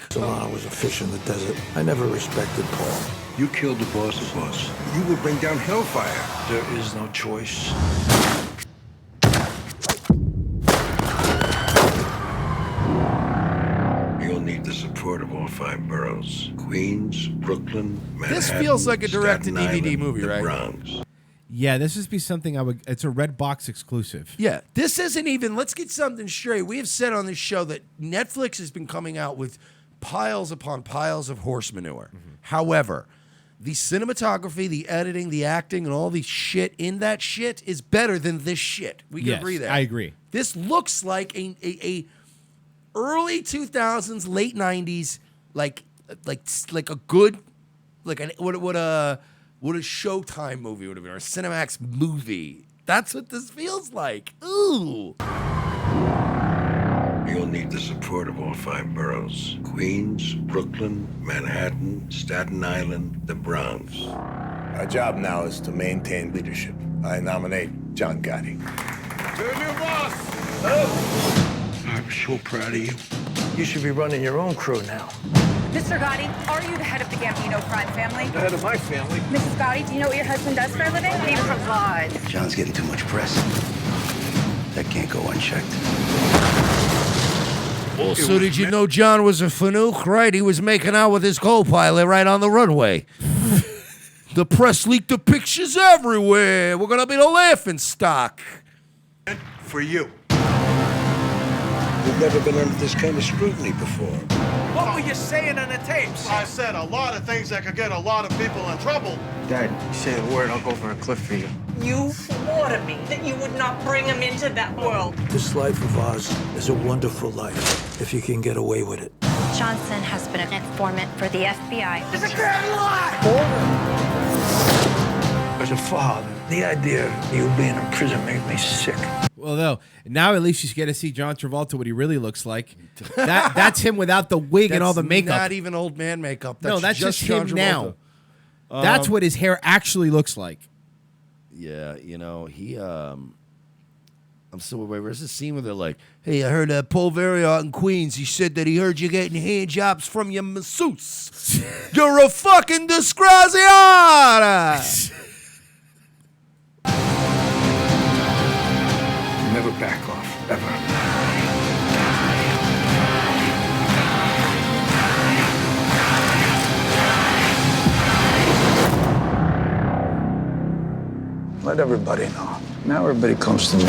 Solana was a fish in the desert. I never respected Paul. You killed the boss's boss. You would bring down hellfire. There is no choice. You'll need the support of all 5 boroughs. Queens, Brooklyn, Manhattan. This feels like a direct-to-DVD Staten movie, Island, right? The Bronx. Yeah, this would be something it's a Red Box exclusive. Yeah, this isn't even, let's get something straight. We have said on this show that Netflix has been coming out with piles upon piles of horse manure. However, the cinematography, the editing, the acting, and all the shit in that shit is better than this shit. We can agree there. I agree. This looks like a early 2000s, late 90s, like a good, what a Showtime movie would have been, or a Cinemax movie. That's what this feels like. Ooh. You'll need the support of all 5 boroughs. Queens, Brooklyn, Manhattan, Staten Island, the Bronx. Our job now is to maintain leadership. I nominate John Gotti. To the new boss! Oh. I'm so proud of you. You should be running your own crew now. Mr. Gotti, are you the head of the Gambino crime family? The head of my family. Mrs. Gotti, do you know what your husband does for a living? He provides. John's getting too much press. That can't go unchecked. Well, so did you know John was a fanook, right? He was making out with his co-pilot right on the runway. The press leaked the pictures everywhere. We're going to be the laughing stock. For you. You've never been under this kind of scrutiny before. What were you saying on the tapes? I said a lot of things that could get a lot of people in trouble. Dad, you say the word, I'll go over a cliff for you. You swore to me that you would not bring him into that world. This life of ours is a wonderful life, if you can get away with it. Johnson has been an informant for the FBI. It's a grand lie! As a father, the idea of you being in prison made me sick. Well, though, now at least you get to see John Travolta, what he really looks like. That's him without the wig and all the makeup. Not even old man makeup. That's just John him Travolta. now. That's what his hair actually looks like. Yeah, he, I'm still wait. Where's the scene where they're like, "Hey, I heard Paul Verriot in Queens. He said that he heard you getting hand jobs from your masseuse. You're a fucking disgraziata." Never back off, ever. Let everybody know. Now everybody comes to me.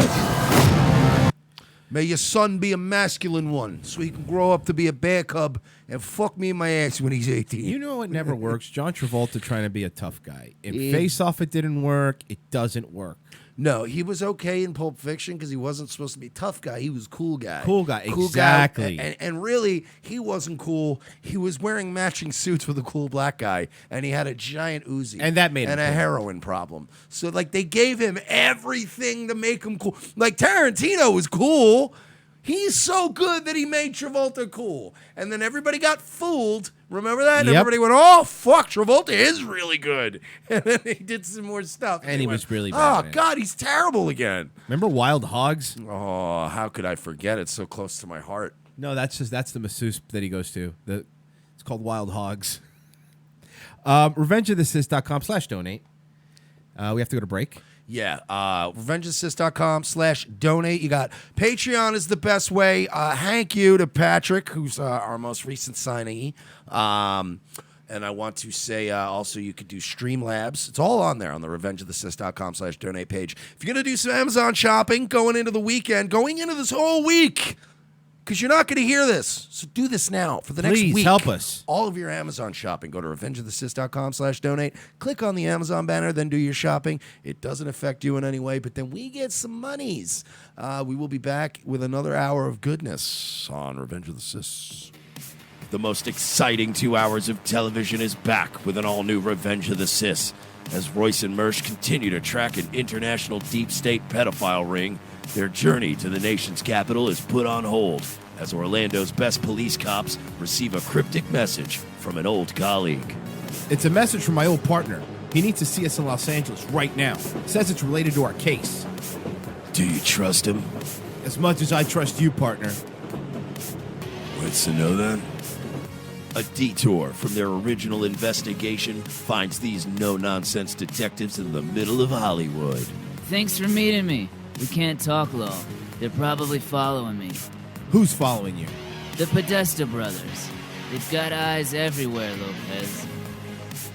May your son be a masculine one, so he can grow up to be a bear cub and fuck me in my ass when he's 18. You know what never works? John Travolta trying to be a tough guy. In Yeah. Face Off, it didn't work. It doesn't work. No, he was okay in Pulp Fiction because he wasn't supposed to be a tough guy. He was cool guy. Cool guy, exactly. And really, he wasn't cool. He was wearing matching suits with a cool black guy, and he had a giant Uzi. And that made him and a cool. heroin problem. So, they gave him everything to make him cool. Like, Tarantino was cool. He's so good that he made Travolta cool. And then everybody got fooled. Remember that? Yep. Everybody went, "Oh, fuck, Travolta is really good." And then he did some more stuff. And he was really bad "Oh, in it." God, he's terrible again. Remember Wild Hogs? Oh, how could I forget? It's so close to my heart. No, that's the masseuse that he goes to. It's called Wild Hogs. RevengeOfTheSys.com/donate. We have to go to break. Yeah, RevengeAssist.com/donate. You got Patreon is the best way. Thank you to Patrick, who's our most recent signee. And I want to say also you could do Streamlabs. It's all on there on the RevengeOfTheSys.com/donate page. If you're going to do some Amazon shopping going into the weekend, going into this whole week, because you're not going to hear this. So do this now for the next Please, week. help us. All of your Amazon shopping. Go to RevengeOfTheSys.com/donate. Click on the Amazon banner, then do your shopping. It doesn't affect you in any way, but then we get some monies. We will be back with another hour of goodness on Revenge of the Sys. The most exciting 2 hours of television is back with an all-new Revenge of the Sys. As Royce and Mersch continue to track an international deep state pedophile ring, their journey to the nation's capital is put on hold as Orlando's best police cops receive a cryptic message from an old colleague. It's a message from my old partner. He needs to see us in Los Angeles right now. Says it's related to our case. Do you trust him? As much as I trust you, partner. What's to know then? A detour from their original investigation finds these no-nonsense detectives in the middle of Hollywood. Thanks for meeting me. We can't talk low. They're probably following me. Who's following you? The Podesta brothers. They've got eyes everywhere, Lopez.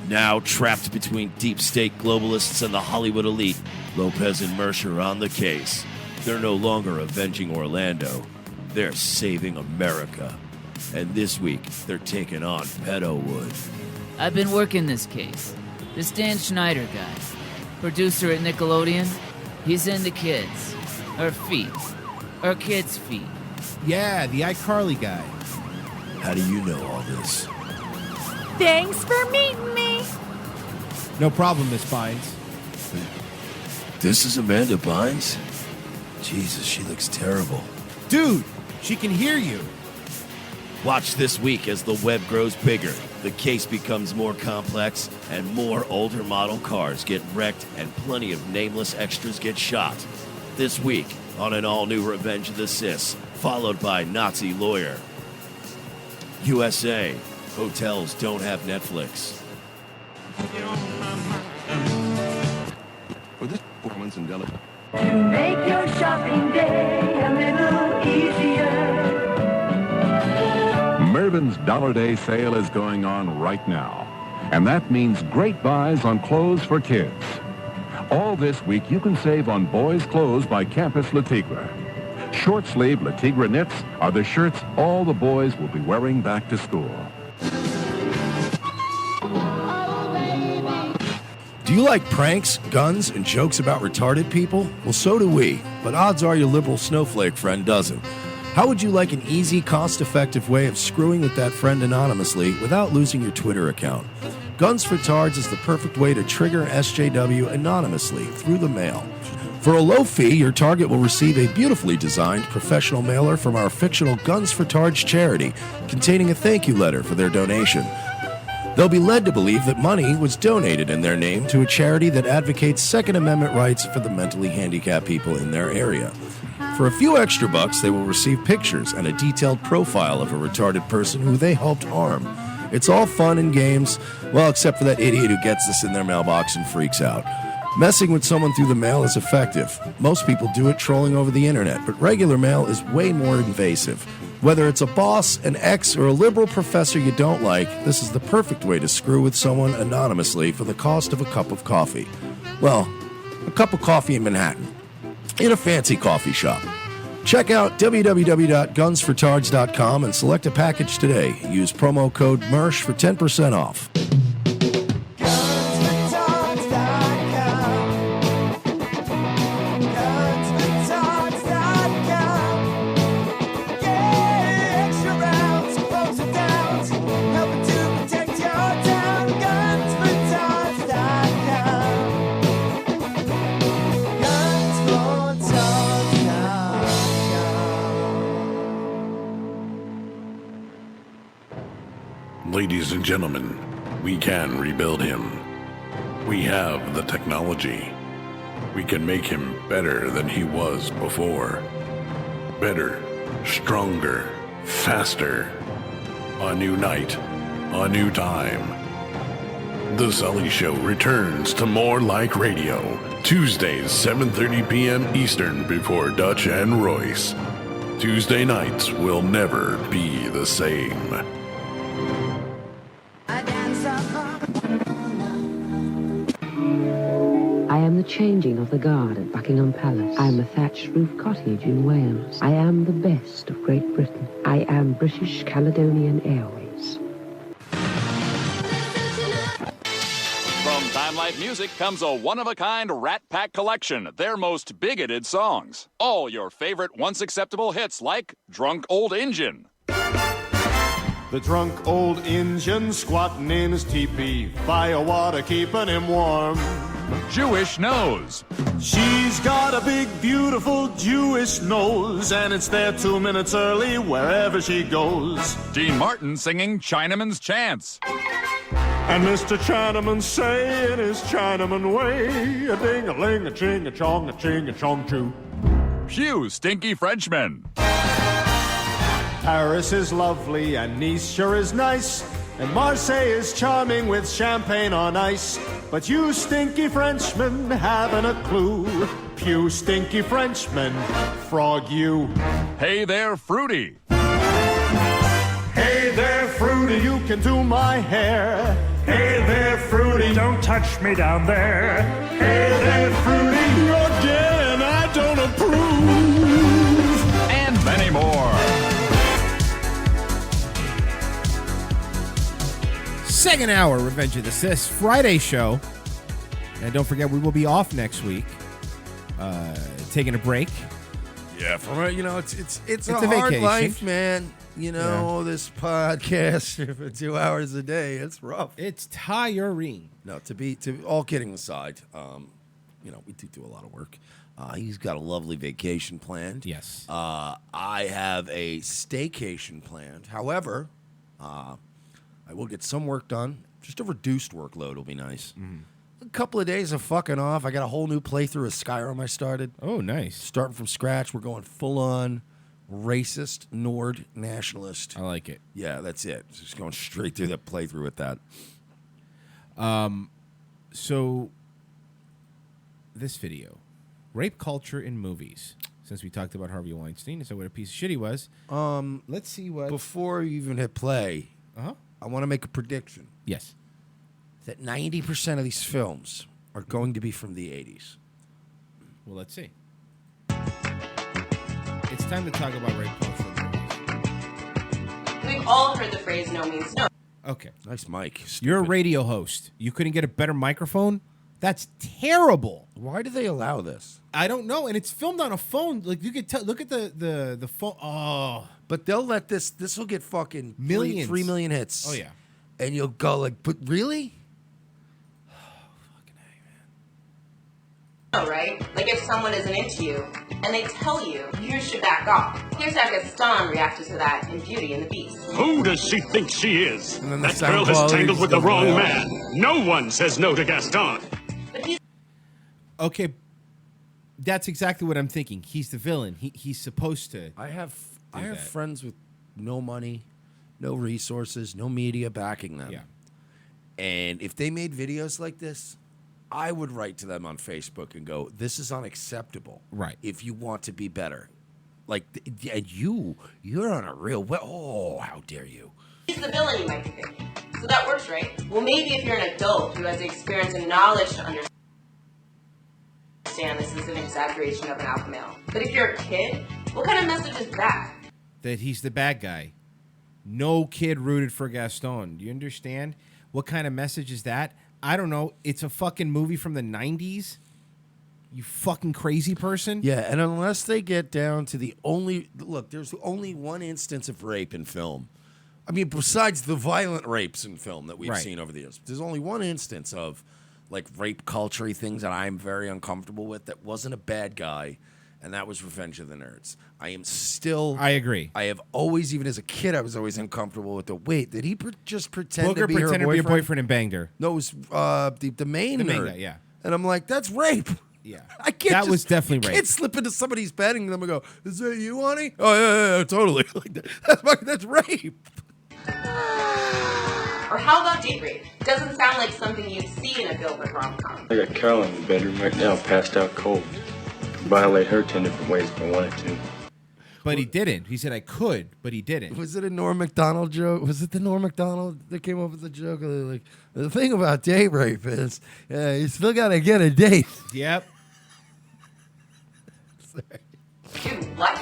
Now trapped between deep state globalists and the Hollywood elite, Lopez and Mersch are on the case. They're no longer avenging Orlando. They're saving America. And this week, they're taking on Pedowood. I've been working this case. This Dan Schneider guy, producer at Nickelodeon, he's into kids. Or feet. Or kids' feet. Yeah, the iCarly guy. How do you know all this? Thanks for meeting me. No problem, Miss Bynes. This is Amanda Bynes? Jesus, she looks terrible. Dude, she can hear you. Watch this week as the web grows bigger, the case becomes more complex, and more older model cars get wrecked and plenty of nameless extras get shot. This week on an all-new Revenge of the Sys, followed by Nazi Lawyer. USA, hotels don't have Netflix. For this performance in Delaware. To make your shopping day a little easier. Mervyn's Dollar Day sale is going on right now. And that means great buys on clothes for kids. All this week, you can save on boys' clothes by Campus Le Tigre. Short-sleeve Le Tigre knits are the shirts all the boys will be wearing back to school. Do you like pranks, guns, and jokes about retarded people? Well, so do we, but odds are your liberal snowflake friend doesn't. How would you like an easy, cost-effective way of screwing with that friend anonymously without losing your Twitter account? Guns for Tards is the perfect way to trigger SJW anonymously through the mail. For a low fee, your target will receive a beautifully designed professional mailer from our fictional Guns for Tards charity, containing a thank you letter for their donation. They'll be led to believe that money was donated in their name to a charity that advocates Second Amendment rights for the mentally handicapped people in their area. For a few extra bucks, they will receive pictures and a detailed profile of a retarded person who they helped harm. It's all fun and games, well, except for that idiot who gets this in their mailbox and freaks out. Messing with someone through the mail is effective. Most people do it trolling over the internet, but regular mail is way more invasive. Whether it's a boss, an ex, or a liberal professor you don't like, this is the perfect way to screw with someone anonymously for the cost of a cup of coffee. Well, a cup of coffee in Manhattan, in a fancy coffee shop. Check out www.gunsfortards.com and select a package today. Use promo code MERSH for 10% off. Ladies and gentlemen, we can rebuild him. We have the technology. We can make him better than he was before. Better, stronger, faster. A new night, a new time. The Sully Show returns to More Like Radio, Tuesdays, 7:30 p.m. Eastern before Dutch and Royce. Tuesday nights will never be the same. I am the changing of the guard at Buckingham Palace. I am a thatched roof cottage in Wales. I am the best of Great Britain. I am British Caledonian Airways. From Time Life Music comes a one-of-a-kind Rat Pack collection, their most bigoted songs. All your favorite once-acceptable hits like Drunk Old Injun. The drunk old Injun squatting in his teepee, fire water keeping him warm. Jewish Nose. She's got a big, beautiful Jewish nose, and it's there 2 minutes early wherever she goes. Dean Martin singing Chinaman's Chants. And Mr. Chinaman say in his Chinaman way, a ding-a-ling, a ching-a-chong, a ching-a-chong too. Pew Stinky Frenchman. Paris is lovely and Nice sure is nice, and Marseille is charming with champagne on ice. But you stinky Frenchmen haven't a clue. Pew stinky Frenchmen, frog you. Hey there, Fruity. Hey there, Fruity, you can do my hair. Hey there, Fruity, don't touch me down there. Hey there, Fruity, again, I don't approve. And many more. Second hour, Revenge of the Sis, Friday show. And don't forget, we will be off next week, taking a break. Yeah, for it's a hard vacation. life, man. You know, this podcast for 2 hours a day, it's rough. It's tiring. No, to all kidding aside, we do a lot of work. He's got a lovely vacation planned. Yes. I have a staycation planned. However, I will get some work done. Just a reduced workload will be nice. Mm. A couple of days of fucking off. I got a whole new playthrough of Skyrim I started. Oh, nice. Starting from scratch. We're going full on. racist Nord nationalist. I like it. Yeah, that's it. Just going straight through the playthrough with that. So this video, rape culture in movies. Since we talked about Harvey Weinstein, so what a piece of shit he was. Let's see what. Before you even hit play, I want to make a prediction. Yes. That 90% of these films are going to be from the 80s. Well, let's see. It's time to talk about rape culture in movies. We've all heard the phrase "no means no." Okay. Nice mic. You're a radio host. You couldn't get a better microphone? That's terrible. Why do they allow this? I don't know. And it's filmed on a phone. Like you could tell. Look at the phone. Oh, but they'll let this. This will get fucking millions, 3 million hits. Oh yeah. And you'll go like, but really? No, right? Like if someone isn't into you and they tell you you should back off. Here's how Gaston reacted to that in Beauty and the Beast. Who does she think she is? And then the That sound girl has quality tangled with the goes wrong down. man. No one says no to Gaston. Okay. That's exactly what I'm thinking. He's the villain. He's supposed to. I have friends with no money, no resources, no media backing them. Yeah. And if they made videos like this, I would write to them on Facebook and go, "This is unacceptable." Right. If you want to be better, like, and you're on a real. Oh, how dare you! He's the villain, you might be thinking. So that works, right? Well, maybe if you're an adult who has the experience and knowledge to understand this is an exaggeration of an alpha male. But if you're a kid, what kind of message is that? That he's the bad guy. No kid rooted for Gaston. Do you understand? What kind of message is that? I don't know. It's a fucking movie from the 90s. You fucking crazy person. Yeah, and unless they get down to the only look, there's only one instance of rape in film. I mean, besides the violent rapes in film that we've Right. seen over the years, there's only one instance of like rape culture things that I'm very uncomfortable with that wasn't a bad guy, and that was Revenge of the Nerds. I agree. I have always, even as a kid, I was always uncomfortable with the wait. Did he just pretend Booger to be pretended her to be your boyfriend and banged her. No, it was the main The main nerd. guy, yeah. And I'm like, that's rape. Yeah. I can't. That was definitely you rape. can't slip into somebody's bed and them and go, "Is that you, honey?" Oh yeah, totally. Like that's rape. Or how about date rape? Doesn't sound like something you'd see in a Gilbert rom-com. I got Carol in the bedroom right now, passed out cold. Violate her 10 different ways if I wanted to. But he didn't. He said I could, but he didn't. Was it a Norm Macdonald joke? Was it the Norm Macdonald that came up with the joke? Like, the thing about date rape is you still got to get a date. Yep. Dude, what?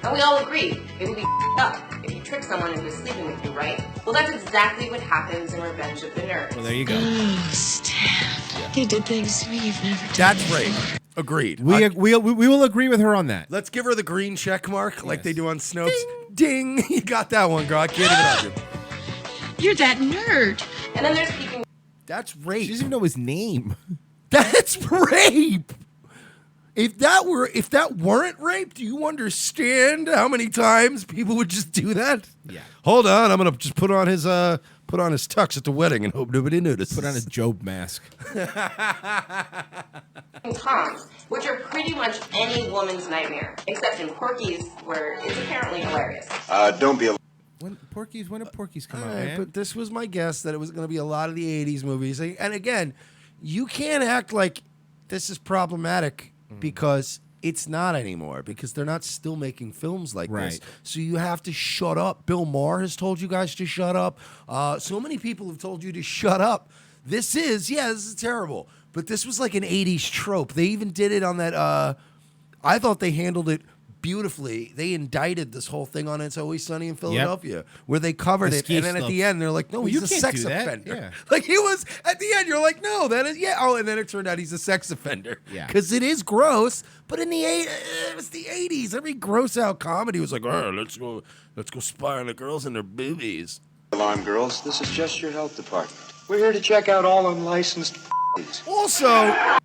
And we all agree, it would be up if you trick someone into sleeping with you, right? Well, that's exactly what happens in Revenge of the Nerds. Well, there you go. Oh, Stan. You did things to me you've never done. That's rape. Agreed. We will agree with her on that. Let's give her the green check mark like they do on Snopes. Ding. You got that one, girl. I can't even argue. You're that nerd. And then there's keeping. That's rape. She doesn't even know his name. That's rape. If that weren't rape, do you understand how many times people would just do that? Yeah. Hold on, I'm gonna just put on his tux at the wedding and hope nobody notices. Put on a Job mask. Toms, which are pretty much any woman's nightmare, except in Porky's, where it's apparently hilarious. Don't be a... When did Porky's come All out, right, man? but this was my guess that it was going to be a lot of the 80s movies. And again, you can't act like this is problematic because it's not anymore, because they're not still making films like this. Right. So you have to shut up. Bill Maher has told you guys to shut up. So many people have told you to shut up. This is terrible. But this was like an 80s trope. They even did it on that. I thought they handled it beautifully. They indicted this whole thing on It's Always Sunny in Philadelphia, where they covered The it, ski and then at stuff. the end they're like, "No, Well, he's you a can't sex do that. offender." Yeah. Like he was at the end. You're like, "No, that is Oh, and then it turned out he's a sex offender. Yeah. because it is gross. But in it was the 80s. Every gross out comedy was like, "Oh, let's go spy on the girls and their boobies." Alarm girls, this is just your health department. We're here to check out all unlicensed Also,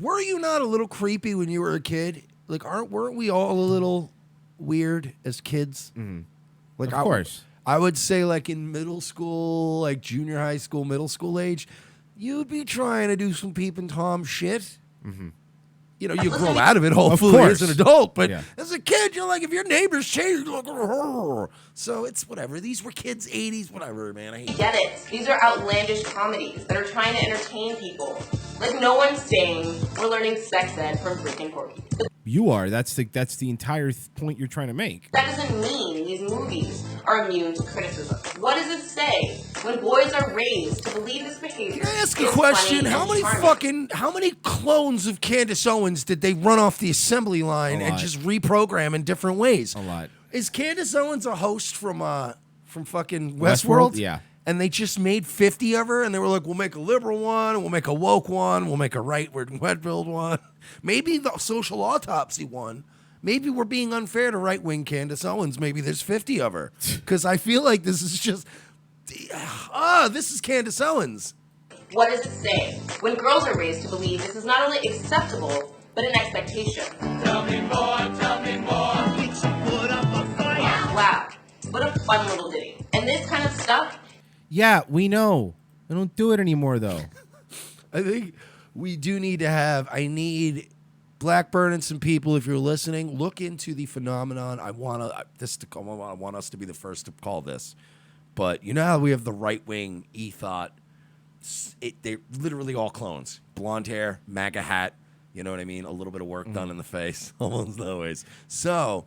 were you not a little creepy when you were a kid? Like, weren't we all a little weird as kids? Mm-hmm. Like, Of course. I would say, like in middle school, like junior high school, middle school age, you'd be trying to do some peep and Tom shit. Mm-hmm. you know, you grow out of it, hopefully, as an adult. But Yeah. as a kid, you're like, if your neighbors change, you're like, "Rrr." So it's whatever. These were kids' 80s, whatever, man. I hate Get it. These are outlandish comedies that are trying to entertain people. Like, no one's saying we're learning sex ed from freaking Porky. You are. That's the entire point you're trying to make. That doesn't mean these movies are immune to criticism. What does it say when boys are raised to believe this behavior? Can I ask a question? How many clones of Candace Owens did they run off the assembly line and just reprogram in different ways? A lot. Is Candace Owens a host from fucking Westworld? Yeah. And they just made 50 of her, and they were like, we'll make a liberal one, we'll make a woke one, we'll make a rightward wet-build one. Maybe the social autopsy one. Maybe we're being unfair to right-wing Candace Owens. Maybe there's 50 of her. Because I feel like this is just, this is Candace Owens. What does it say when girls are raised to believe this is not only acceptable, but an expectation? Tell me more, tell me more. Put up a fight. Wow, what a fun little ditty. And this kind of stuff. Yeah, we know. We don't do it anymore, though. I think we do need to I need Blackburn and some people, if you're listening, look into the phenomenon. I want us to be the first to call this. But you know how we have the right-wing e-thought? They're literally all clones. Blonde hair, MAGA hat, you know what I mean? A little bit of work done in the face, almost always. So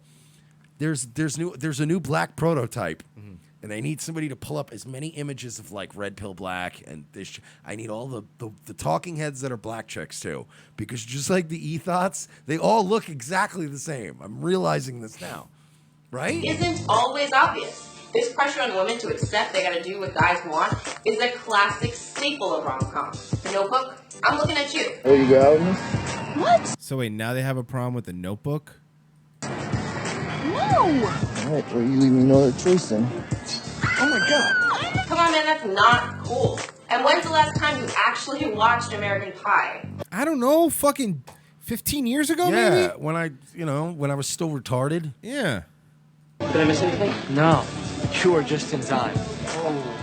there's a new black prototype. And I need somebody to pull up as many images of like Red Pill Black and this. I need all the talking heads that are black chicks too, because just like the e-thoughts, they all look exactly the same. I'm realizing this now, right? Isn't always obvious. This pressure on women to accept they gotta do what guys want is a classic staple of rom-com. The Notebook, I'm looking at you. There you go. What? So wait, now they have a problem with the Notebook? No! All right, well, you leave me no other choice then. Oh my god. Come on, man, that's not cool. And when's the last time you actually watched American Pie? I don't know, fucking 15 years ago, maybe? Yeah, when I was still retarded. Yeah. Did I miss anything? No. You are just in time.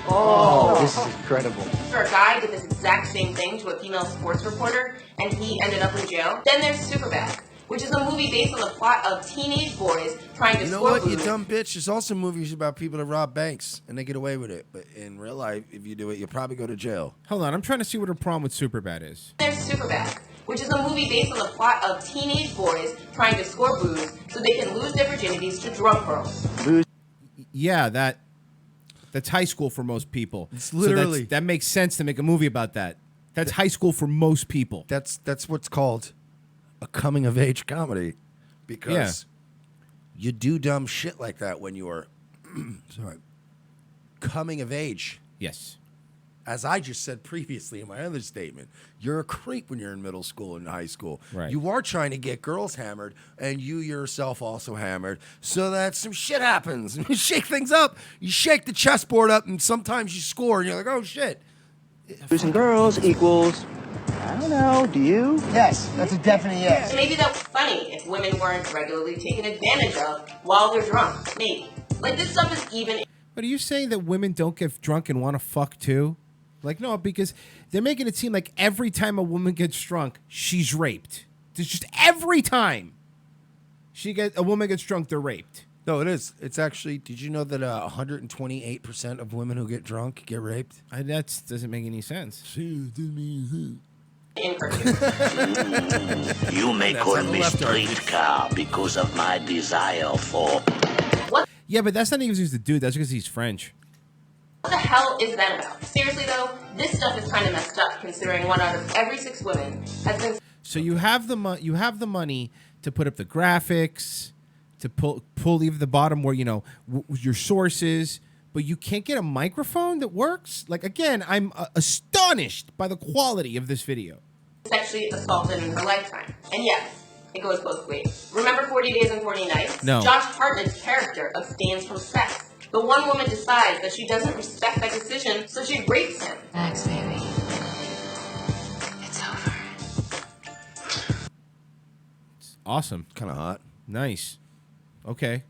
Oh, this is incredible. For a guy did this exact same thing to a female sports reporter, and he ended up in jail. Then there's Superbad, which is a movie based on the plot of teenage boys trying to You know score what, you booze. dumb bitch? There's also movies about people that rob banks and they get away with it. But in real life, if you do it, you'll probably go to jail. Hold on, I'm trying to see what her problem with Superbad is. There's Superbad, which is a movie based on the plot of teenage boys trying to score booze so they can lose their virginities to drunk girls. Yeah, that's high school for most people. It's literally that makes sense to make a movie about that. That's high school for most people. That's what's called a coming of age comedy, because you do dumb shit like that when you are coming of age. Yes. As I just said previously in my other statement, you're a creep when you're in middle school and high school. Right. You are trying to get girls hammered, and you yourself also hammered, so that some shit happens. You shake things up. You shake the chessboard up, and sometimes you score, and you're like, oh, shit. Boys and girls equals, I don't know, do you? Yes, that's a definite yes. Maybe that was funny if women weren't regularly taken advantage of while they're drunk. Maybe. Like, this stuff is even... But are you saying that women don't get drunk and want to fuck too? Like, no, because they're making it seem like every time a woman gets drunk, she's raped. It's just every time a woman gets drunk, they're raped. No, it is. It's actually, did you know that 128% of women who get drunk get raped? That doesn't make any sense. in cartoons. You may call me streetcar because of my desire for... What Yeah, but that's not because he's the dude. That's because he's French. the hell is that about? Seriously though, this stuff is kind of messed up considering 1 out of every 6 women has been... So you have the money to put up the graphics, to pull even the bottom where, you know, your sources, but you can't get a microphone that works? Like, again, I'm astonished by the quality of this video. sexually assaulted in her lifetime. And yes, it goes both ways. Remember 40 Days and 40 Nights? No. Josh Hartnett's character abstains from sex. The one woman decides that she doesn't respect that decision, so she rapes him. Max, baby. It's over. Awesome. Kind of hot. Nice. Okay.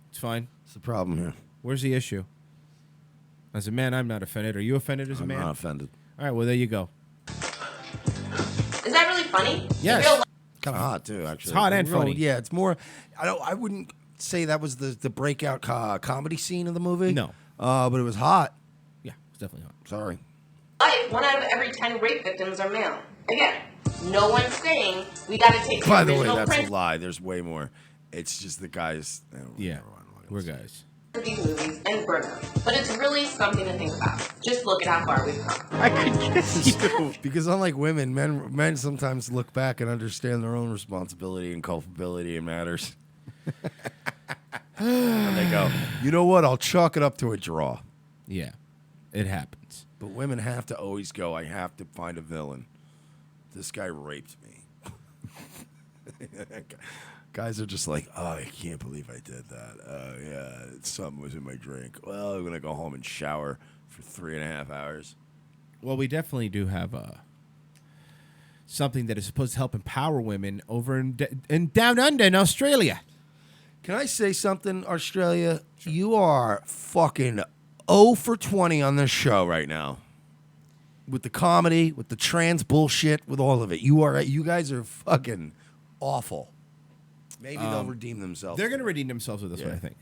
It's fine. What's the problem here? Where's the issue? As a man, I'm not offended. Are you offended as a man? I'm not offended. All right, well, there you go. Is that really funny? Yes. In real life, kind of hot too. Actually, It's hot and funny. Yeah, it's more. I wouldn't say that was the breakout comedy scene of the movie. No, but it was hot. Yeah, it's definitely hot. Sorry. Life, 1 out of every 10 rape victims are male. Again, no one's saying we got to take the By the way, original that's a principle lie. There's way more. It's just the guys. Yeah, we're guys. of these movies and burn them. But it's really something to think about. Just look at how far we've come. I could kiss you. Because unlike women, men sometimes look back and understand their own responsibility and culpability in matters. And they go, you know what? I'll chalk it up to a draw. Yeah, it happens. But women have to always go, I have to find a villain. This guy raped me. Guys are just like, oh, I can't believe I did that. Yeah, something was in my drink. Well, I'm going to go home and shower for 3.5 hours. Well, we definitely do have something that is supposed to help empower women over in Down Under in Australia. Can I say something, Australia? Sure. You are fucking 0 for 20 on this show right now. With the comedy, with the trans bullshit, with all of it. You guys are fucking awful. Maybe they'll redeem themselves. They're going to redeem themselves with this one, I think.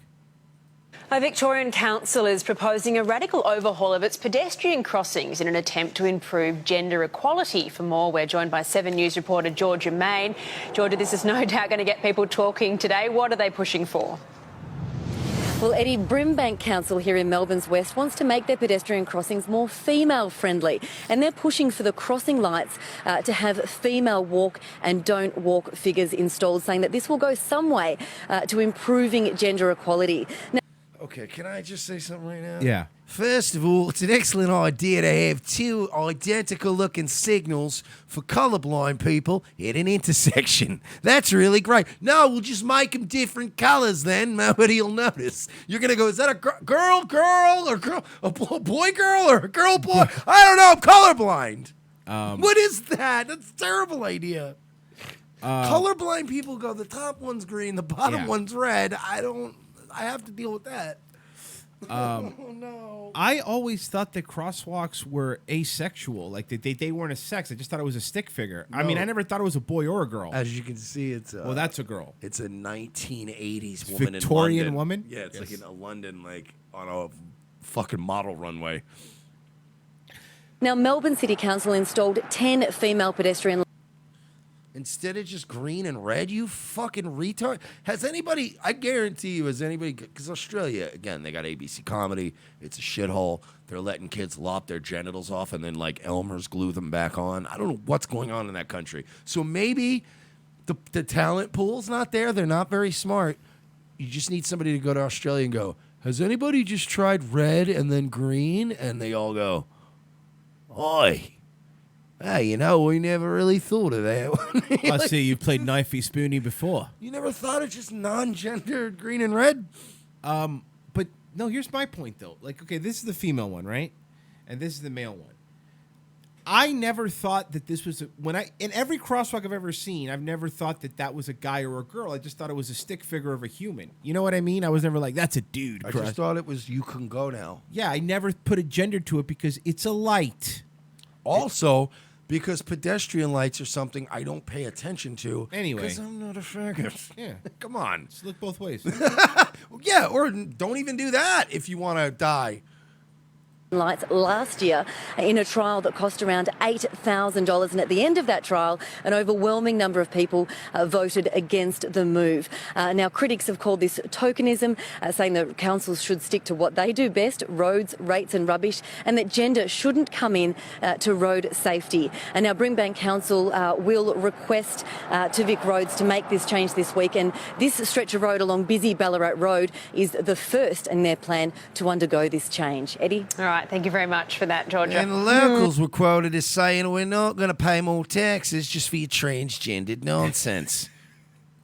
A Victorian council is proposing a radical overhaul of its pedestrian crossings in an attempt to improve gender equality. For more, we're joined by 7 News reporter Georgia Main. Georgia, this is no doubt going to get people talking today. What are they pushing for? Well, Eddie, Brimbank Council here in Melbourne's West wants to make their pedestrian crossings more female-friendly, and they're pushing for the crossing lights to have female walk and don't walk figures installed, saying that this will go some way to improving gender equality. Now, okay, can I just say something right now? Yeah. First of all, it's an excellent idea to have 2 identical-looking signals for colorblind people at an intersection. That's really great. No, we'll just make them different colors then. Nobody will notice. You're going to go, is that a girl, or a boy, girl, or a girl, boy? I don't know. I'm colorblind. What is that? That's a terrible idea. Colorblind people go, the top one's green, the bottom one's red. I have to deal with that. Oh, no. I always thought that crosswalks were asexual. Like, they weren't a sex. I just thought it was a stick figure. No. I mean, I never thought it was a boy or a girl. As you can see, it's well, that's a girl. It's a 1980s woman Victorian in London. woman? Yeah, it's like in London, like on a fucking model runway. Now, Melbourne City Council installed 10 female pedestrian Instead of just green and red, you fucking retard. Has anybody, I guarantee you, because Australia, again, they got ABC Comedy. It's a shithole. They're letting kids lop their genitals off and then, like, Elmer's glue them back on. I don't know what's going on in that country. So maybe the talent pool's not there. They're not very smart. You just need somebody to go to Australia and go, has anybody just tried red and then green? And they all go, oi. Hey, you know, we never really thought of that. I see you played Knifey Spoony before. You never thought of just non-gendered green and red? But no, here's my point, though. Like, okay, this is the female one, right? And this is the male one. I never thought that this was in every crosswalk I've ever seen, I've never thought that was a guy or a girl. I just thought it was a stick figure of a human. You know what I mean? I was never like, that's a dude. I just thought it was, you can go now. Yeah, I never put a gender to it because it's a light. Also, because pedestrian lights are something I don't pay attention to. Anyway. Because I'm not a faggot. Yeah. Come on. Just look both ways. Yeah, or don't even do that if you want to die. lights last year in a trial that cost around $8,000. And at the end of that trial, an overwhelming number of people voted against the move. Now, critics have called this tokenism, saying that councils should stick to what they do best, roads, rates and rubbish, and that gender shouldn't come in to road safety. And now Brimbank Council will request to Vic Roads to make this change this week. And this stretch of road along busy Ballarat Road is the first in their plan to undergo this change. Eddie? All right, thank you very much for that, Georgia. And the locals were quoted as saying, we're not going to pay more taxes just for your transgendered nonsense.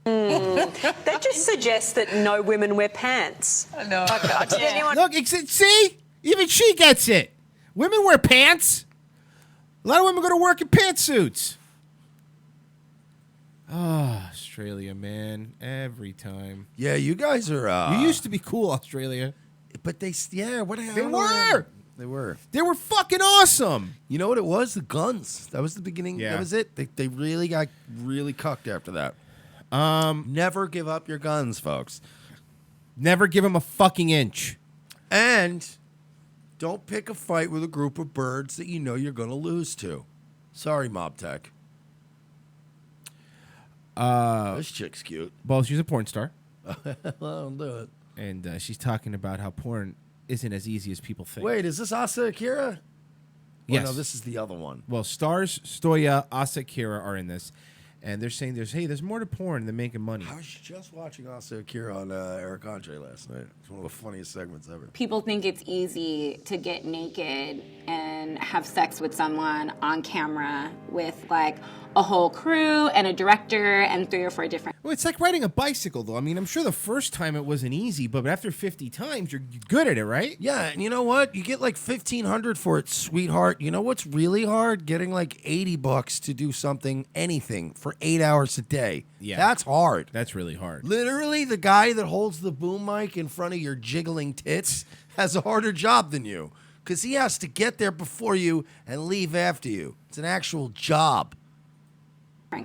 That just suggests that no women wear pants. No. Did anyone... Look, see? Even she gets it. Women wear pants. A lot of women go to work in pantsuits. Oh, Australia, man. Every time. Yeah, you guys are... you used to be cool, Australia. But what happened? They were! They were. They were fucking awesome. You know what it was? The guns. That was the beginning. Yeah. That was it. They really got really cucked after that. Never give up your guns, folks. Never give them a fucking inch. And don't pick a fight with a group of birds that you know you're going to lose to. Sorry, Mob Tech. This chick's cute. Well, she's a porn star. Well, I'll do it. And she's talking about how porn isn't as easy as people think. Wait, is this Asa Akira? Yes. Oh, no, this is the other one. Well, Stars, Stoya, Asa Akira are in this. And they're saying there's more to porn than making money. I was just watching Asa Akira on Eric Andre last night. It's one of the funniest segments ever. People think it's easy to get naked and have sex with someone on camera with like a whole crew and a director and 3 or 4 different. Well, it's like riding a bicycle, though. I mean, I'm sure the first time it wasn't easy, but after 50 times, you're good at it, right? Yeah, and you know what? You get like $1,500 for it, sweetheart. You know what's really hard? Getting like $80 to do something, anything, for 8 hours a day. Yeah. That's hard. That's really hard. Literally, the guy that holds the boom mic in front of your jiggling tits has a harder job than you because he has to get there before you and leave after you. It's an actual job.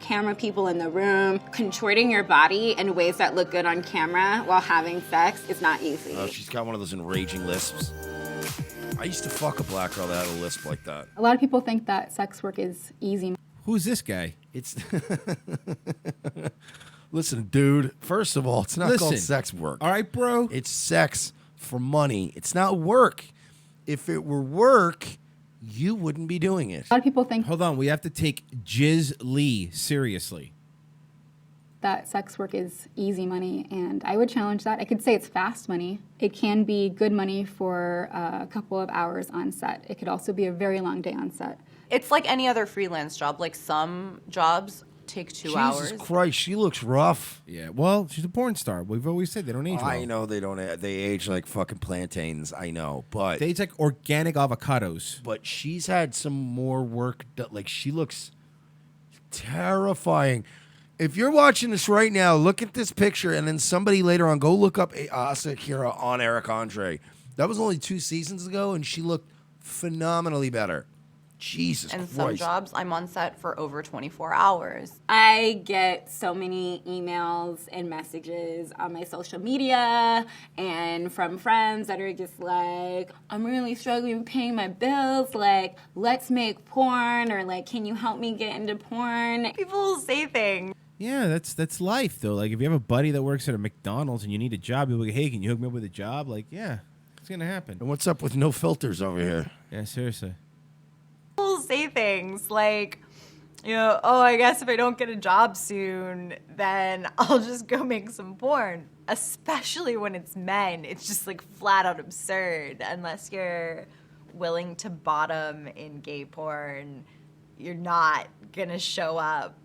Camera people in the room, contorting your body in ways that look good on camera while having sex is not easy. Oh, she's got one of those enraging lisps. I used to fuck a black girl that had a lisp like that. A lot of people think that sex work is easy. Who's this guy? It's Listen, dude, first of all, it's not called sex work. All right, bro? It's sex for money. It's not work. If it were work, you wouldn't be doing it. A lot of people think Hold on, we have to take Jiz Lee seriously. that sex work is easy money, and I would challenge that. I could say it's fast money. It can be good money for a couple of hours on set. It could also be a very long day on set. It's like any other freelance job. Like some jobs take 2 hours. Jesus Christ, she looks rough. Yeah, well, she's a porn star. We've always said they don't age well. I know they don't. They age like fucking plantains. I know, but They age like organic avocados. But she's had some more work done. Like, she looks terrifying. If you're watching this right now, look at this picture, and then somebody later on, go look up Asa Akira on Eric Andre. That was only 2 seasons ago, and she looked phenomenally better. Jesus And Christ. some jobs, I'm on set for over 24 hours. I get so many emails and messages on my social media and from friends that are just like, I'm really struggling paying my bills, like, let's make porn, or like, can you help me get into porn? People say things. Yeah, that's life, though. Like, if you have a buddy that works at a McDonald's and you need a job, you'll be like, hey, can you hook me up with a job? Like, yeah, it's going to happen. And what's up with no filters over here? Yeah, seriously. People say things like, you know, oh, I guess if I don't get a job soon, then I'll just go make some porn. Especially when it's men. It's just like flat out absurd. Unless you're willing to bottom in gay porn, you're not gonna show up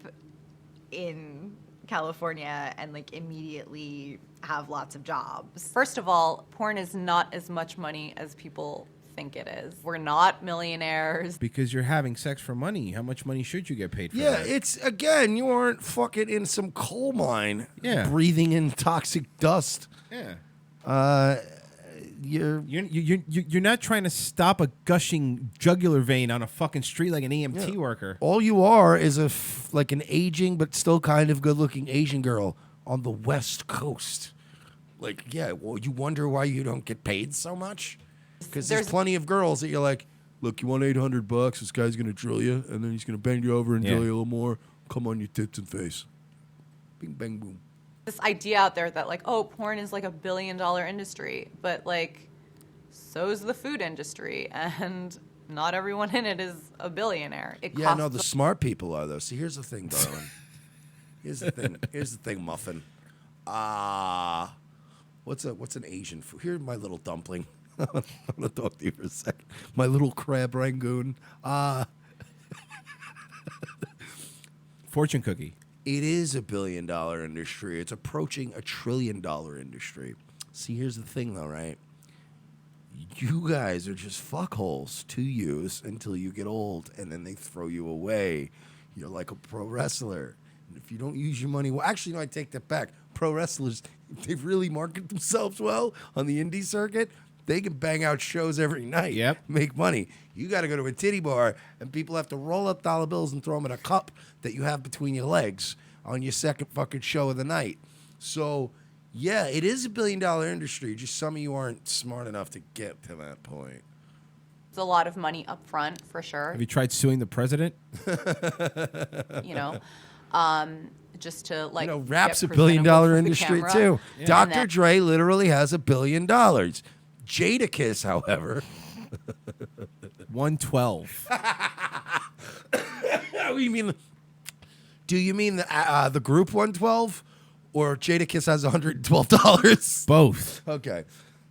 in California and like immediately have lots of jobs. First of all, porn is not as much money as people think it is. We're not millionaires. Because you're having sex for money. How much money should you get paid for Yeah, that? it's, again, you aren't fucking in some coal mine breathing in toxic dust. Yeah. You're not trying to stop a gushing jugular vein on a fucking street like an EMT worker. All you are is like an aging but still kind of good-looking Asian girl on the West Coast. Like, yeah, well, you wonder why you don't get paid so much? Because there's plenty of girls that you're like, look, you want $800? This guy's gonna drill you, and then he's gonna bend you over and drill you a little more. Come on your tits and face. Bing, bang, boom. This idea out there that like, oh, porn is like $1 billion industry, but like, so is the food industry, and not everyone in it is a billionaire. It Yeah, no, the smart people are though. See, here's the thing, darling. Here's the thing. Here's the thing, muffin. What's an Asian food? Here's my little dumpling. I'm gonna talk to you for a second. My little crab rangoon. Fortune cookie. It is $1 billion industry. It's approaching $1 trillion industry. See, here's the thing, though, right? You guys are just fuckholes to use until you get old, and then they throw you away. You're like a pro wrestler. And if you don't use your money well, actually, no, I take that back. Pro wrestlers, if they really market themselves well on the indie circuit, They can bang out shows every night. Yep. Make money. You got to go to a titty bar, and people have to roll up dollar bills and throw them in a cup that you have between your legs on your second fucking show of the night. So, yeah, it is a $1 billion industry. Just some of you aren't smart enough to get to that point. It's a lot of money up front, for sure. Have you tried suing the president? You know, just to like. You know, rap's a get $1 billion presentable for the industry camera. too. Yeah. Dr. Dre literally has $1 billion. Jadakiss, however, 112. you mean? Do you mean the group 112, or Jadakiss has $112? Both. Okay.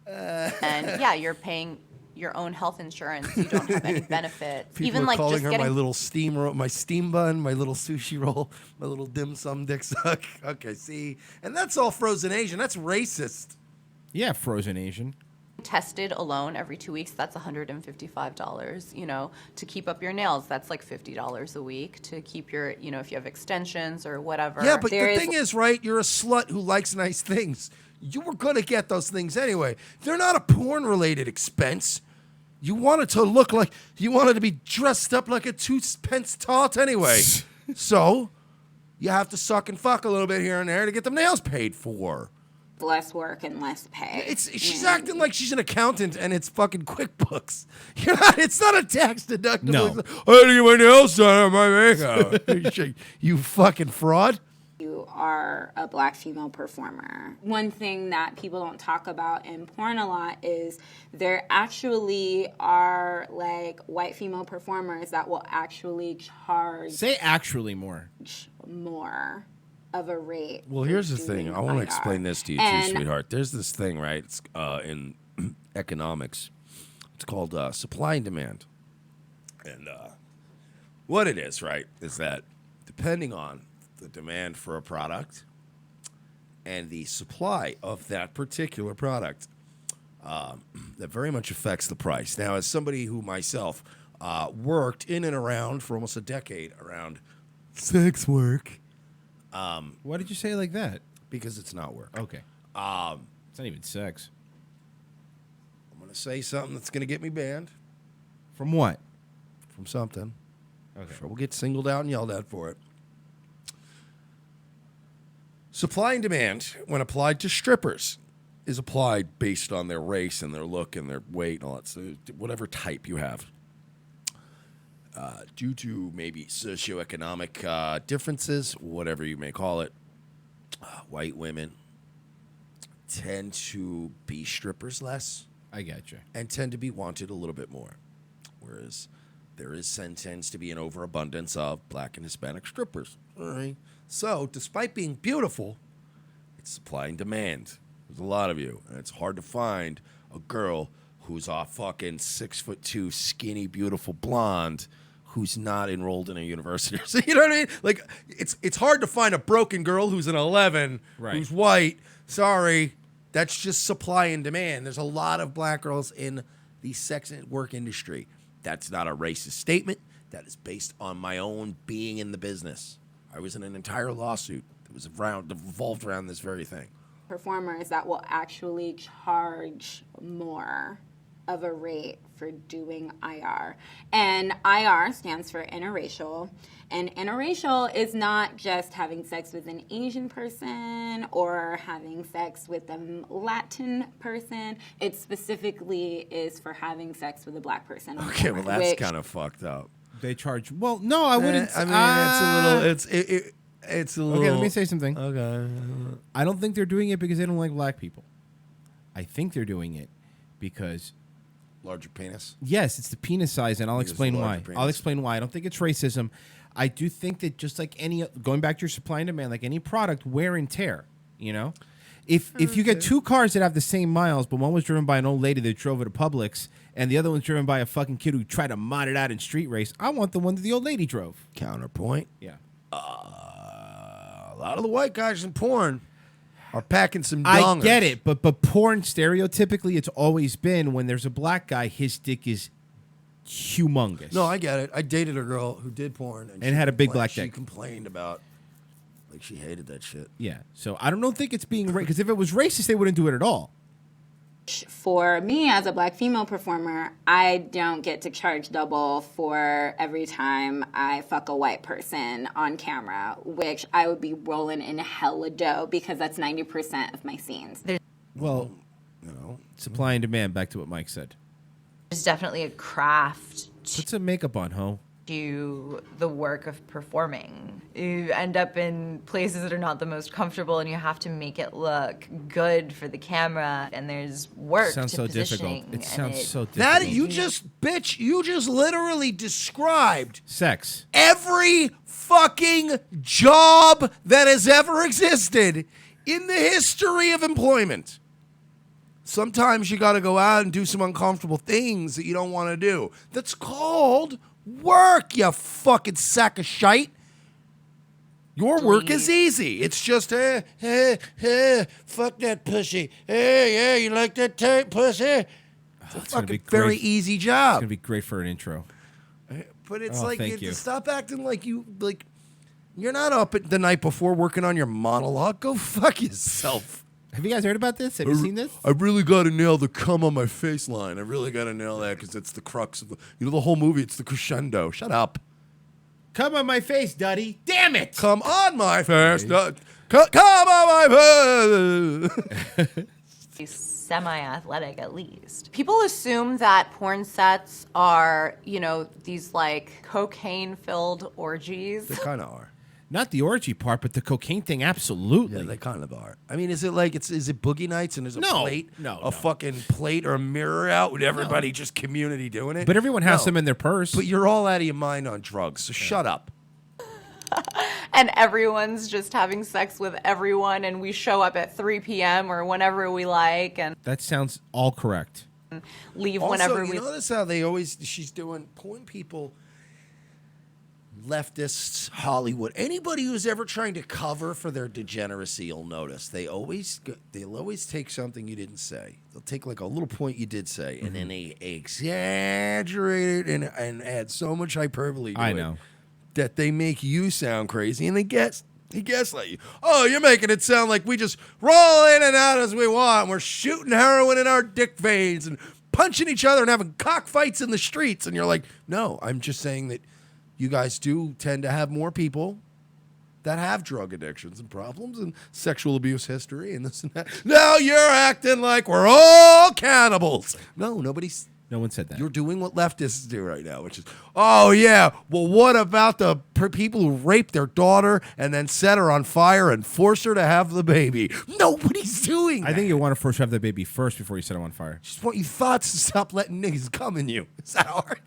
And yeah, you're paying your own health insurance. You don't have any benefits. People Even are like calling just her getting my little steam roll, my steam bun, my little sushi roll, my little dim sum dick suck. Okay, see, and that's all frozen Asian. That's racist. Yeah, frozen Asian. tested alone every 2 weeks. That's $155. You know, to keep up your nails, that's like $50 a week. To keep your, you know, if you have extensions or whatever. Yeah, but the thing is, right? You're a slut who likes nice things. You were gonna get those things anyway. They're not a porn-related expense. You wanted to look like, you wanted to be dressed up like a 2-pence tot anyway. So, you have to suck and fuck a little bit here and there to get them nails paid for. Less work and less pay. She's acting like she's an accountant and it's fucking QuickBooks. You're not, it's not a tax deductible. No. It's like, I had to get my nails done on my makeup. You fucking fraud. You are a black female performer. One thing that people don't talk about in porn a lot is there actually are like white female performers that will actually charge Say actually more. more of a rate. Well, here's the thing. I want to explain this to you too, sweetheart. There's this thing, right? It's in economics. It's called supply and demand. And what it is, right, is that depending on the demand for a product and the supply of that particular product, that very much affects the price. Now, as somebody who myself worked in and around for almost a decade around sex work. Why did you say it like that? Because it's not work. Okay. It's not even sex. I'm going to say something that's going to get me banned. From what? From something. Okay. Sure, we'll get singled out and yelled at for it. Supply and demand, when applied to strippers, is applied based on their race and their look and their weight and all that. So whatever type you have. Due to maybe socioeconomic differences, whatever you may call it, white women tend to be strippers less. I gotcha. And tend to be wanted a little bit more. Whereas tends to be an overabundance of black and Hispanic strippers. All right. So, despite being beautiful, it's supply and demand. There's a lot of you, and it's hard to find a girl who's a fucking 6'2", skinny, beautiful blonde who's not enrolled in a university. So, you know what I mean? Like, it's hard to find a broken girl who's an 11, right, who's white. Sorry, that's just supply and demand. There's a lot of black girls in the sex and work industry. That's not a racist statement. That is based on my own being in the business. I was in an entire lawsuit that was revolved around this very thing. Performers that will actually charge more of a rate for doing IR. And IR stands for interracial. And interracial is not just having sex with an Asian person or having sex with a Latin person. It specifically is for having sex with a black person. Okay, well, that's kind of fucked up. They charge. Well, no, I wouldn't. I mean, it's a little. It's a little. Okay, let me say something. Okay. I don't think they're doing it because they don't like black people. I think they're doing it because larger penis. Yes, it's the penis size, and I'll explain why. Penis. I'll explain why. I don't think it's racism. I do think that just like any, going back to your supply and demand, like any product, wear and tear. You know, if you get two cars that have the same miles, but one was driven by an old lady that drove it to Publix, and the other one's driven by a fucking kid who tried to mod it out in street race, I want the one that the old lady drove. Counterpoint. Yeah. A lot of the white guys in porn are packing some dongers. I get it, but porn, stereotypically, it's always been when there's a black guy, his dick is humongous. No, I get it. I dated a girl who did porn. And had a big black dick. She complained about, like, she hated that shit. Yeah, so I don't think it's being racist, because if it was racist, they wouldn't do it at all. For me as a black female performer, I don't get to charge double for every time I fuck a white person on camera, which I would be rolling in hella dough because that's 90% of my scenes. Well, supply and demand, back to what Mike said. There's definitely a craft Put some makeup on, ho. to the work of performing. You end up in places that are not the most comfortable, and you have to make it look good for the camera. And there's work Sounds to so positioning. difficult. It sounds so difficult. That you just literally described sex. Every fucking job that has ever existed in the history of employment. Sometimes you got to go out and do some uncomfortable things that you don't want to do. That's called work, you fucking sack of shite. Your work is easy. It's just, fuck that pussy. Hey, yeah, you like that tight pussy? It's a fucking very easy job. It's going to be great for an intro. But it's thank you. Stop acting like you're not up at the night before working on your monologue. Go fuck yourself. Have you guys heard about this? Have you seen this? I really got to nail the cum on my face line. I really got to nail that because it's the crux of the whole movie. It's the crescendo. Shut up. Come on my face, Duddy. Damn it. Come on my face. Come on my face. Semi-athletic, at least. People assume that porn sets are, these like cocaine-filled orgies. They kind of are. Not the orgy part, but the cocaine thing, absolutely. Yeah, they kind of are. I mean, is it boogie nights and there's a fucking plate or a mirror out with everybody just community doing it? But everyone has them in their purse. But you're all out of your mind on drugs, so shut up. And everyone's just having sex with everyone, and we show up at 3 p.m. or whenever we like, and that sounds all correct. Leave also, whenever you we. Notice how she's doing porn people. Leftists, Hollywood, anybody who's ever trying to cover for their degeneracy, you'll notice they'll always take something you didn't say. They'll take like a little point you did say, and then they exaggerate it and add so much hyperbole to it that they make you sound crazy, and they gaslight you. Oh, you're making it sound like we just roll in and out as we want. And we're shooting heroin in our dick veins and punching each other and having cockfights in the streets. And you're like, no, I'm just saying that you guys do tend to have more people that have drug addictions and problems and sexual abuse history and this and that. Now you're acting like we're all cannibals. No one said that. You're doing what leftists do right now, which is, oh yeah, well what about the people who raped their daughter and then set her on fire and forced her to have the baby? Nobody's doing that. I think you want to first have the baby first before you set him on fire. Just want your thoughts to stop letting niggas come in you. Is that hard?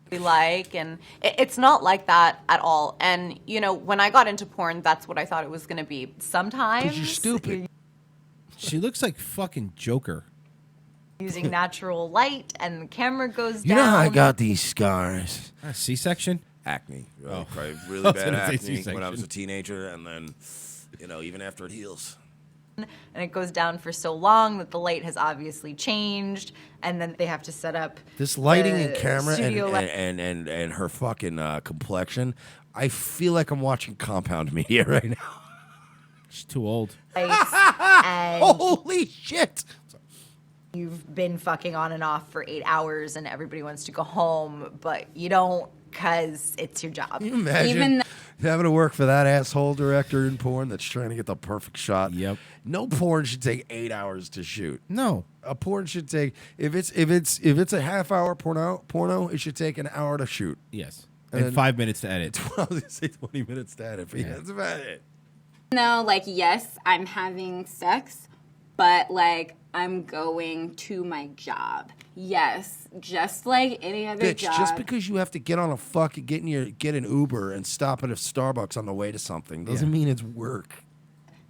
We like, and it's not like that at all. And when I got into porn, that's what I thought it was going to be. Sometimes 'cause you're stupid. She looks like fucking Joker. Using natural light, and the camera goes down. You know how I got these scars? C-section? Acne. Oh. Really bad acne when I was a teenager, and then, even after it heals. And it goes down for so long that the light has obviously changed, and then they have to set up this lighting and camera studio and her fucking complexion. I feel like I'm watching Compound Media right now. She's too old. and Holy shit! You've been fucking on and off for 8 hours, and everybody wants to go home, but you don't because it's your job. Can you imagine having to work for that asshole director in porn that's trying to get the perfect shot? Yep. No porn should take 8 hours to shoot. No. A porn should take if it's a half-hour porno, it should take an hour to shoot. Yes. And 5 minutes to edit. I was gonna say 20 minutes to edit, but yeah, that's about it. No, yes, I'm having sex, but I'm going to my job. Yes, just like any other Bitch, job. just because you have to get on a get an Uber and stop at a Starbucks on the way to something doesn't mean it's work.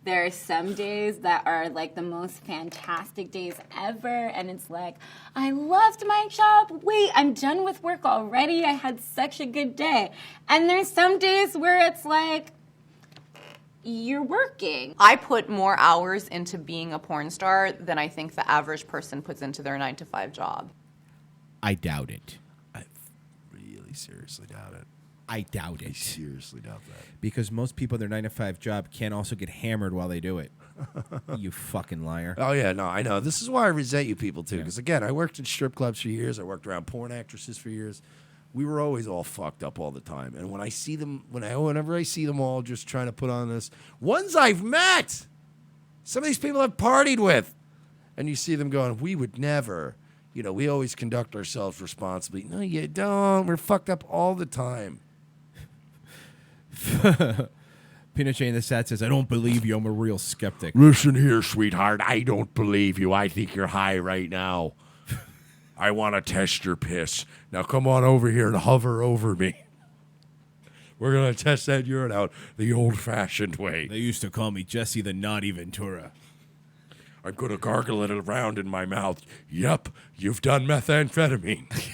There are some days that are the most fantastic days ever, and it's I loved my job. Wait, I'm done with work already. I had such a good day. And there's some days where it's you're working. I put more hours into being a porn star than I think the average person puts into their 9-to-5 job. I doubt it. I really seriously doubt it. I doubt it. I seriously doubt that. Because most people in their 9-to-5 job can't also get hammered while they do it. You fucking liar. Oh, yeah, no, I know. This is why I resent you people, too. Because, again, I worked in strip clubs for years. I worked around porn actresses for years. We were always all fucked up all the time. And when I see them, whenever I see them all just trying to put on this, ones I've met, some of these people I've partied with, and you see them going, we would never, we always conduct ourselves responsibly. No, you don't. We're fucked up all the time. Pinochet in the Sat says, I don't believe you. I'm a real skeptic. Listen here, sweetheart. I don't believe you. I think you're high right now. I want to test your piss. Now come on over here and hover over me. We're going to test that urine out the old-fashioned way. They used to call me Jesse the Naughty Ventura. I'm going to gargle it around in my mouth. Yep, you've done methamphetamine.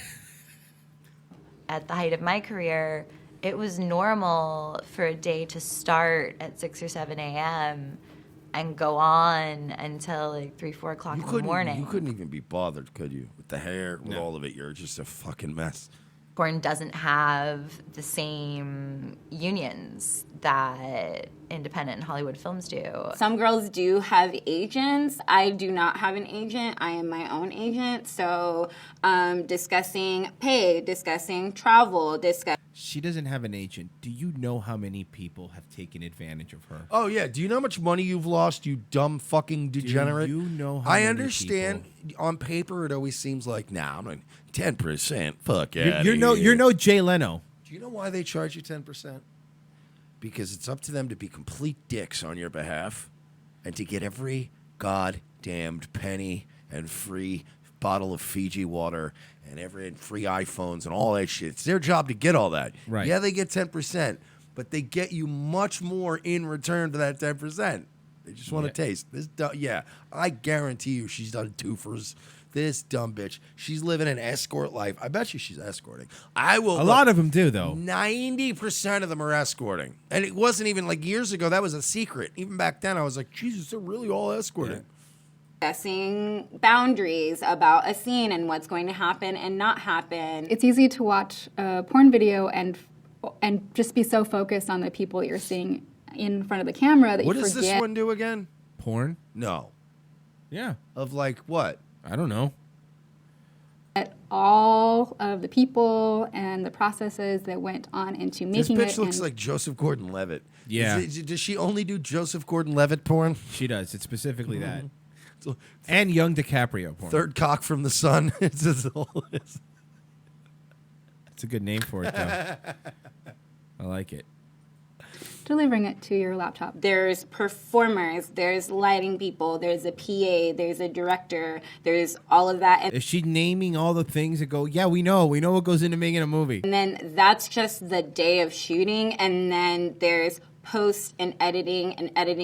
At the height of my career, it was normal for a day to start at 6 or 7 a.m. and go on until like 3, 4 o'clock in the morning. You couldn't even be bothered, could you? With the hair, with all of it, you're just a fucking mess. Porn doesn't have the same unions that independent and Hollywood films do. Some girls do have agents. I do not have an agent. I am my own agent. So discussing pay, discussing travel, She doesn't have an agent. Do you know how many people have taken advantage of her? Oh, yeah. Do you know how much money you've lost, you dumb fucking degenerate? Do you know how I many understand. On paper, it always seems like, I'm like 10%. Fuck You're yeah. you're no Jay Leno. Do you know why they charge you 10%? Because it's up to them to be complete dicks on your behalf and to get every goddamned penny and free bottle of Fiji water and free iPhones and all that shit. It's their job to get all that. Right. Yeah, they get 10%, but they get you much more in return for that 10%. They just want to taste. I guarantee you she's done twofers. This dumb bitch. She's living an escort life. I bet you she's escorting. A lot of them do, though. 90% of them are escorting. And it wasn't even like years ago, that was a secret. Even back then, I was like, Jesus, they're really all escorting. discussing boundaries about a scene and what's going to happen and not happen. It's easy to watch a porn video and just be so focused on the people you're seeing in front of the camera that What you forget. does this one do again? Porn? No. Yeah. Of like what? I don't know. All of the people and the processes that went on into making This bitch it. looks like Joseph Gordon-Levitt. Yeah. Does she only do Joseph Gordon-Levitt porn? She does. It's specifically that. And young DiCaprio porn. Third cock from the sun. It's a good name for it, though. I like it. delivering it to your laptop. There's performers, there's lighting people, there's a PA, there's a director, there's all of that. And Is she naming all the things that go, yeah, we know what goes into making a movie? And then that's just the day of shooting, and then there's post and editing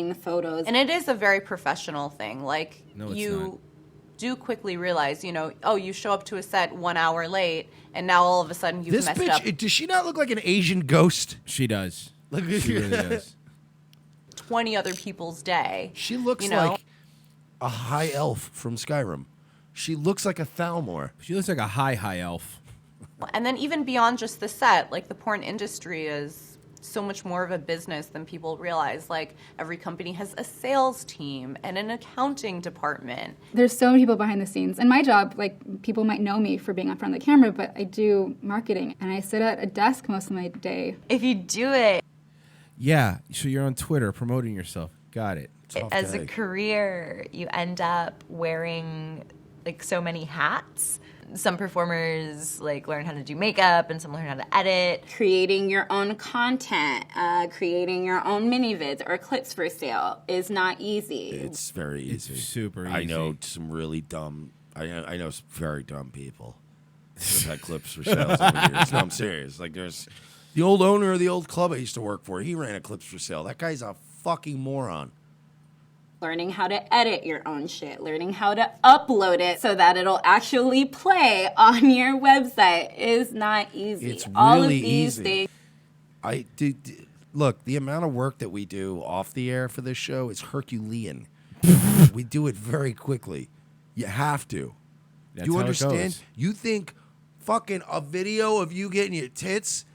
the photos. And it is a very professional thing. Like, No, it's you do quickly realize, you show up to a set 1 hour late, and now all of a sudden you've This messed bitch, up does she not look like an Asian ghost? She does. She really does. 20 other people's day. She looks like a high elf from Skyrim. She looks like a Thalmor. She looks like a high elf. And then even beyond just the set, like the porn industry is so much more of a business than people realize. Like every company has a sales team and an accounting department. There's so many people behind the scenes. And my job, people might know me for being in front of the camera, but I do marketing and I sit at a desk most of my day. If you do it Yeah, so you're on Twitter promoting yourself. Got it. as a career, you end up wearing so many hats. Some performers learn how to do makeup, and some learn how to edit. Creating your own content, creating your own mini vids or clips for sale is not easy. It's very easy. It's super easy. I know some really dumb. I know some very dumb people who've had clips for sales over the years. No, I'm serious. There's the old owner of the old club I used to work for. He ran a clips for sale. That guy's a fucking moron. Learning how to edit your own shit, learning how to upload it so that it'll actually play on your website is not easy. It's all really of these easy. things. Look, the amount of work that we do off the air for this show is Herculean. We do it very quickly. You have to. That's Do you how it understand? goes. You think fucking a video of you getting your tits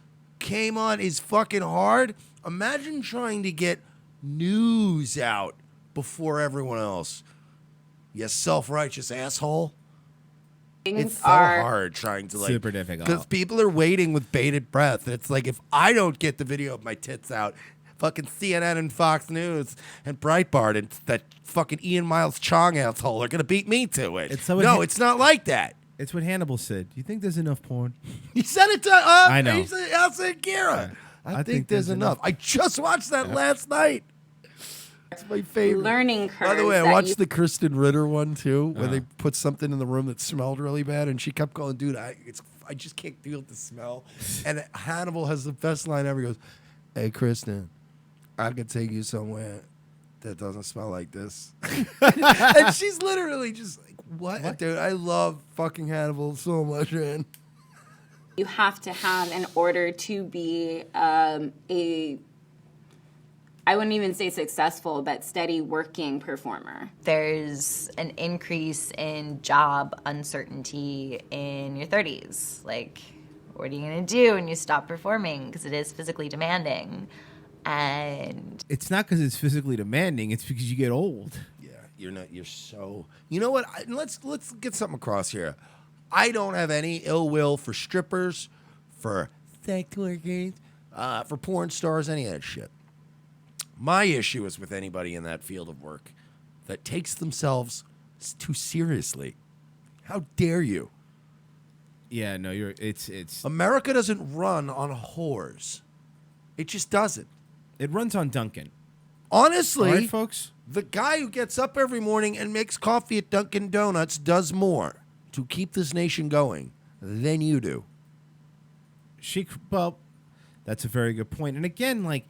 came on is fucking hard. Imagine trying to get news out before everyone else. You self-righteous asshole. It's so hard trying to super difficult because people are waiting with bated breath. It's like if I don't get the video of my tits out, fucking CNN and Fox News and Breitbart and that fucking Ian Miles Chong asshole are gonna beat me to it. It's not like that. It's what Hannibal said. Do you think there's enough porn? He said it to I know. He said, I'll say Kira. I think there's enough. I just watched that last night. That's my favorite. Learning curve. By the way, I watched the Kristen Ritter one too, where they put something in the room that smelled really bad, and she kept going, "Dude, I just can't deal with the smell." And Hannibal has the best line ever. He goes, "Hey, Kristen, I could take you somewhere that doesn't smell like this." And she's literally just like, "What, dude? I love fucking Hannibal so much, man." You have to have in order to be I wouldn't even say successful, but steady working performer. There's an increase in job uncertainty in your 30s. Like, what are you going to do when you stop performing? Because it is physically demanding. And it's not because it's physically demanding. It's because you get old. Yeah, you're so... You know what? Let's get something across here. I don't have any ill will for strippers, for sex workers, for porn stars, any of that shit. My issue is with anybody in that field of work that takes themselves too seriously. How dare you? Yeah, no, it's America doesn't run on whores. It just doesn't. It runs on Dunkin'. Honestly, all right, folks, the guy who gets up every morning and makes coffee at Dunkin' Donuts does more to keep this nation going than you do. Well, that's a very good point. And again, like,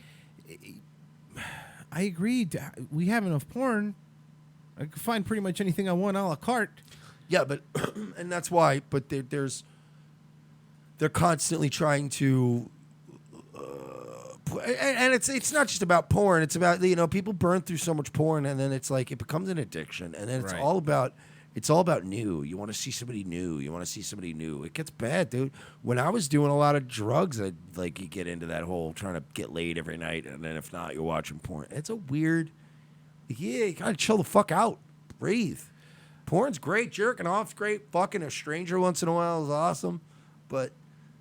I agree. We have enough porn. I can find pretty much anything I want a la carte. Yeah, but and that's why. But they're constantly trying to, and it's not just about porn. It's about people burn through so much porn, and then it's like it becomes an addiction, and then it's all about new. You want to see somebody new. You want to see somebody new. It gets bad, dude. When I was doing a lot of drugs, you get into that whole trying to get laid every night, and then if not, you're watching porn. It's a weird. Yeah, you gotta chill the fuck out. Breathe. Porn's great. Jerking off's great. Fucking a stranger once in a while is awesome, but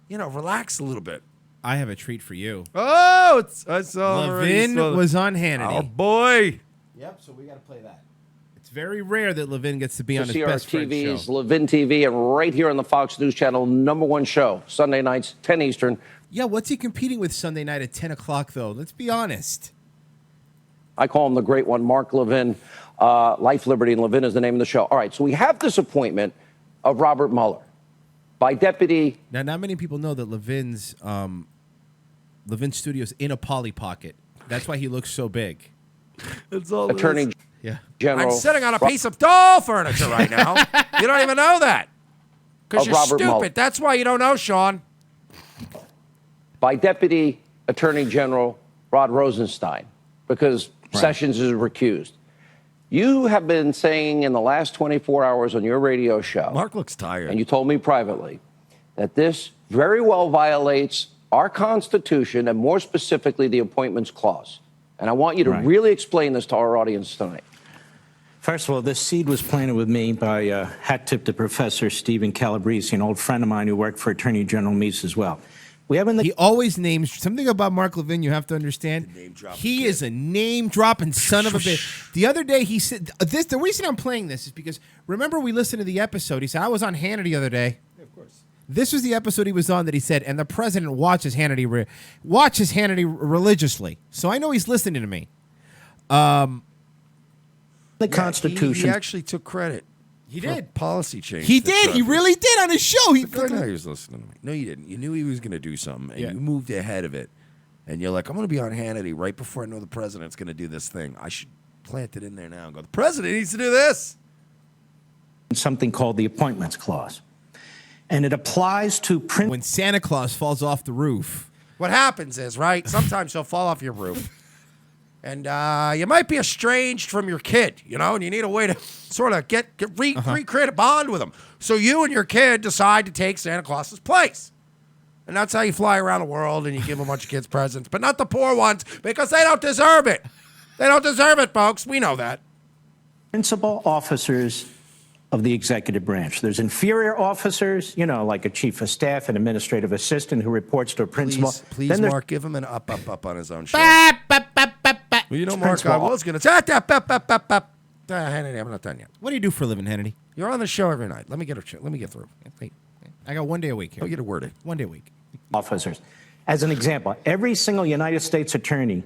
relax a little bit. I have a treat for you. Oh, I saw Levin was on Hannity. Oh boy. Yep. So we got to play that. It's very rare that Levin gets to be on his best friend's TV's show. Levin TV, and right here on the Fox News Channel, #1 show, Sunday nights, 10 Eastern. Yeah, what's he competing with Sunday night at 10 o'clock, though? Let's be honest. I call him the great one, Mark Levin. Life, Liberty, and Levin is the name of the show. All right, so we have this appointment of Robert Mueller by Deputy... Now, not many people know that Levin's studio's in a Polly Pocket. That's why he looks so big. That's all Attorney General... I'm sitting on a piece of doll furniture right now. You don't even know that. Because you're Robert stupid. Mueller. That's why you don't know, Sean. By Deputy Attorney General Rod Rosenstein, because Sessions is recused. You have been saying in the last 24 hours on your radio show... Mark looks tired. And you told me privately that this very well violates our Constitution, and more specifically, the Appointments Clause. And I want you to really explain this to our audience tonight. First of all, this seed was planted with me by hat-tipped Professor Stephen Calabrese, an old friend of mine who worked for Attorney General Meese as well. He always names something about Mark Levin. You have to understand. He is a name-dropping son of a bitch. The other day he said this. The reason I'm playing this is because remember we listened to the episode. He said I was on Hannity the other day. Yeah, of course. This was the episode he was on that he said, and the president watches Hannity religiously. So I know he's listening to me. The Constitution. He actually took credit. He for did. A policy change. He did. He really did on his show. He was listening to me. No, you didn't. You knew he was going to do something, and you moved ahead of it. And you're like, I'm going to be on Hannity right before I know the president's going to do this thing. I should plant it in there now and go, the president needs to do this. Something called the Appointments Clause. And it applies to... When Santa Claus falls off the roof. What happens is, sometimes he'll fall off your roof. And you might be estranged from your kid, and you need a way to sort of recreate a bond with him. So you and your kid decide to take Santa Claus's place. And that's how you fly around the world and you give a bunch of kids presents, but not the poor ones because they don't deserve it. They don't deserve it, folks. We know that. Principal officers of the executive branch. There's inferior officers, like a chief of staff, an administrative assistant who reports to a principal. Please, Mark, give him an up on his own show. Well, Mark, I was going to say that. Hannity, I'm not done yet. What do you do for a living, Hannity? You're on the show every night. Let me get through. Wait. I got 1 day a week here. I'll get a word in. 1 day a week. Officers. As an example, every single United States attorney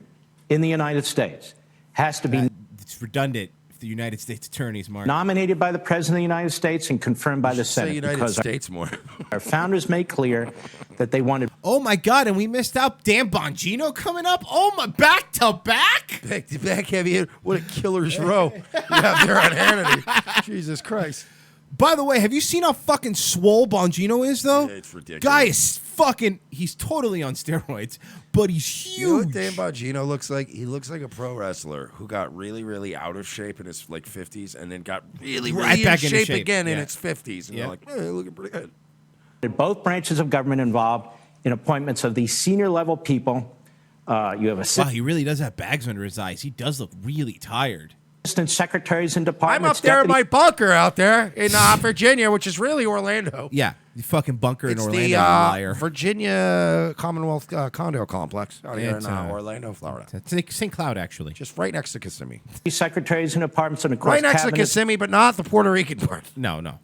in the United States has to be It's redundant if the United States attorneys, Mark. nominated by the President of the United States and confirmed by the Senate. Say United States more. Our founders made clear that they wanted. Oh my God! And we missed out. Dan Bongino coming up. Oh my! Back to back. Back to back. What a killer's row you have there on Hannity. Jesus Christ. By the way, have you seen how fucking swole Bongino is, though? Yeah, it's ridiculous. Guy is fucking. He's totally on steroids, but he's huge. You know what Dan Bongino looks like? He looks like a pro wrestler who got really, really out of shape in his 50s and then got really, really Right back in into shape shape. again in Yeah. its 50s. And you're like, hey, looking pretty good. Both branches of government involved in appointments of these senior level people. You have Wow, he really does have bags under his eyes. He does look really tired. assistant secretaries and I'm departments. up there in my bunker out there in Virginia, which is really Orlando. Yeah, the fucking bunker in It's Orlando, the you liar. Virginia Commonwealth condo complex out here in It's, Orlando, Florida. It's St. Cloud, actually. Just right next to Kissimmee. Secretaries and departments and of course Right next cabinet to Kissimmee, but not the Puerto Rican part. No.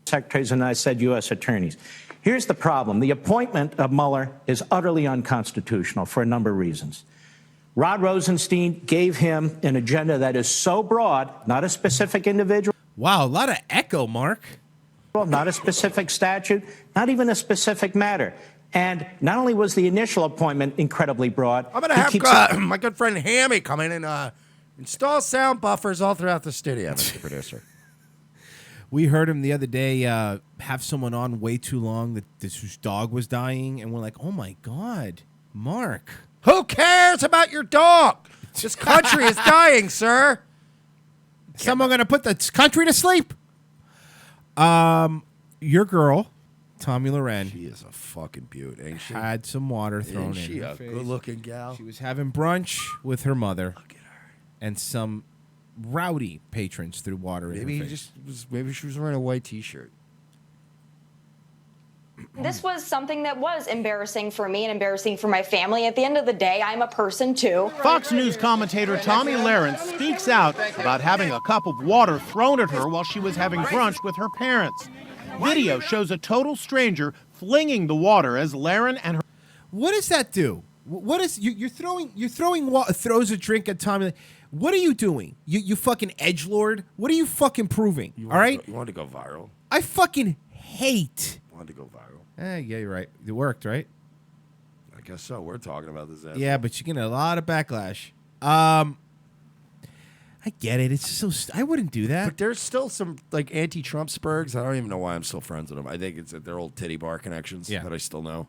Secretaries and I said U.S. attorneys. Here's the problem. The appointment of Mueller is utterly unconstitutional for a number of reasons. Rod Rosenstein gave him an agenda that is so broad, not a specific individual. Wow, a lot of echo, Mark. Not a specific statute, not even a specific matter. And not only was the initial appointment incredibly broad, I'm going to have my good friend Hammy come in and install sound buffers all throughout the studio, Mr. Producer. We heard him the other day have someone on way too long that whose dog was dying, and we're like, oh my God, Mark. Who cares about your dog? This country is dying, sir. Someone going to put the country to sleep. Your girl, Tomi Lauren. She is a fucking beaut, ain't she? Had some water thrown in she her a face. good-looking gal? She was having brunch with her mother. Look at her. And some rowdy patrons threw water in her face. Maybe she was wearing a white T-shirt. This was something that was embarrassing for me and embarrassing for my family. At the end of the day, I'm a person too. Fox News commentator Tomi Lauren speaks out about having a cup of water thrown at her while she was having brunch with her parents. Video shows a total stranger flinging the water as Lauren and her. What does that do? What is you're throwing water, throws a drink at Tomi? What are you doing? You fucking edgelord? What are you fucking proving? All right? You wanted to go viral. I fucking hate. Wanted to go viral. Yeah, you're right. It worked, right? I guess so. We're talking about this. Yeah, but you get a lot of backlash. I get it. It's so I wouldn't do that. But there's still some like anti-Trump spurgs. I don't even know why I'm still friends with them. I think it's their old titty bar connections that I still know.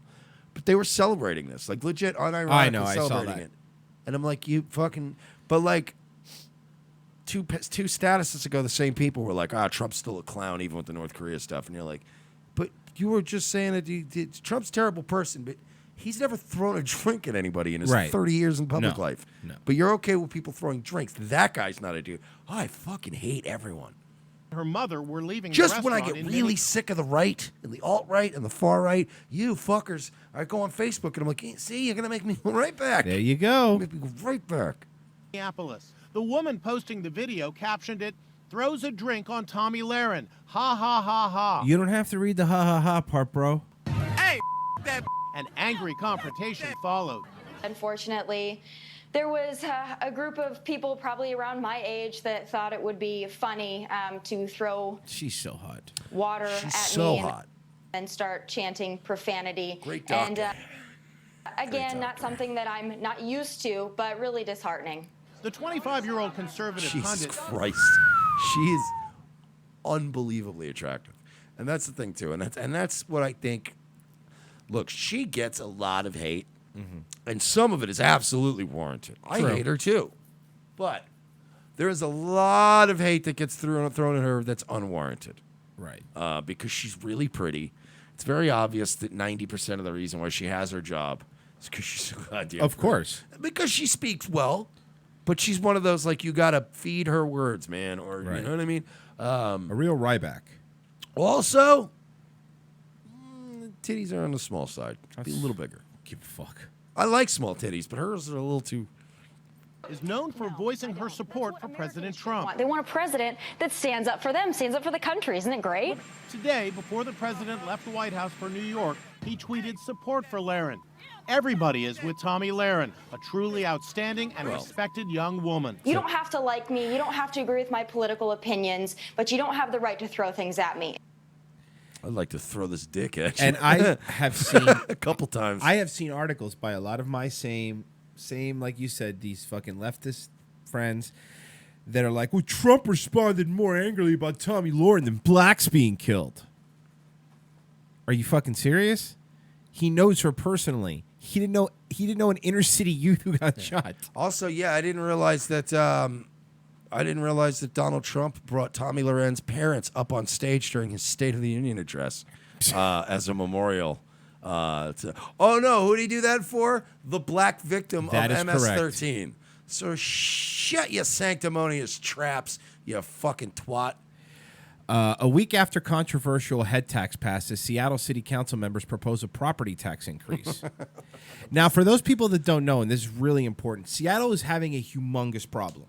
But they were celebrating this, like legit unironically I know. I saw celebrating that. it. And I'm like, you fucking. But like, two statuses ago, the same people were like, Trump's still a clown, even with the North Korea stuff. And you're like, but you were just saying that Trump's a terrible person, but he's never thrown a drink at anybody in his 30 years in public life. No. But you're okay with people throwing drinks. That guy's not a dude. I fucking hate everyone. Her mother were leaving. Just the when I restaurant get in really sick of the right and the alt-right and the far-right, you fuckers, I go on Facebook and I'm like, see, you're going to make me go right back. There you go. Make me go right back. Minneapolis. The woman posting the video captioned it, "Throws a drink on Tomi Lauren. Ha ha ha ha." You don't have to read the ha ha ha part, bro. Hey, that. An angry confrontation followed. Unfortunately, there was a group of people probably around my age that thought it would be funny to throw She's so hot. water She's at so me hot. and start chanting profanity. Great doctor. And again, not something that I'm not used to, but really disheartening. The 25-year-old conservative Jesus pundit. Christ. She's unbelievably attractive. And that's the thing, too. And that's what I think. Look, she gets a lot of hate, and some of it is absolutely warranted. I True. hate her, too. But there is a lot of hate that gets thrown at her that's unwarranted. Right. Because she's really pretty. It's very obvious that 90% of the reason why she has her job is because she's so goddamn Of course. because she speaks well, but she's one of those, like, you got to feed her words, man, or Right. you know what I mean? A real Ryback. Also, titties are on the small side. Be a little bigger. Give a fuck. I like small titties, but hers are a little too... Is known for voicing her support for President Trump. They want a president that stands up for them, stands up for the country. Isn't it great? Today, before the president left the White House for New York, he tweeted support for Lauren. Everybody is with Tomi Lauren, a truly outstanding and respected young woman. You don't have to like me. You don't have to agree with my political opinions, but you don't have the right to throw things at me. I'd like to throw this dick at you. And I have seen a couple times. I have seen articles by a lot of my same, like you said, these fucking leftist friends that are like, well, Trump responded more angrily about Tomi Lauren than blacks being killed. Are you fucking serious? He knows her personally. He didn't know an inner city youth who got shot. Also, yeah, I didn't realize that Donald Trump brought Tomi Lauren's parents up on stage during his State of the Union address as a memorial. Oh no, who did he do that for? The black victim That of is MS-13. So shut your sanctimonious traps, you fucking twat. A week after controversial head tax passes, Seattle City Council members propose a property tax increase. Now, for those people that don't know, and this is really important, Seattle is having a humongous problem.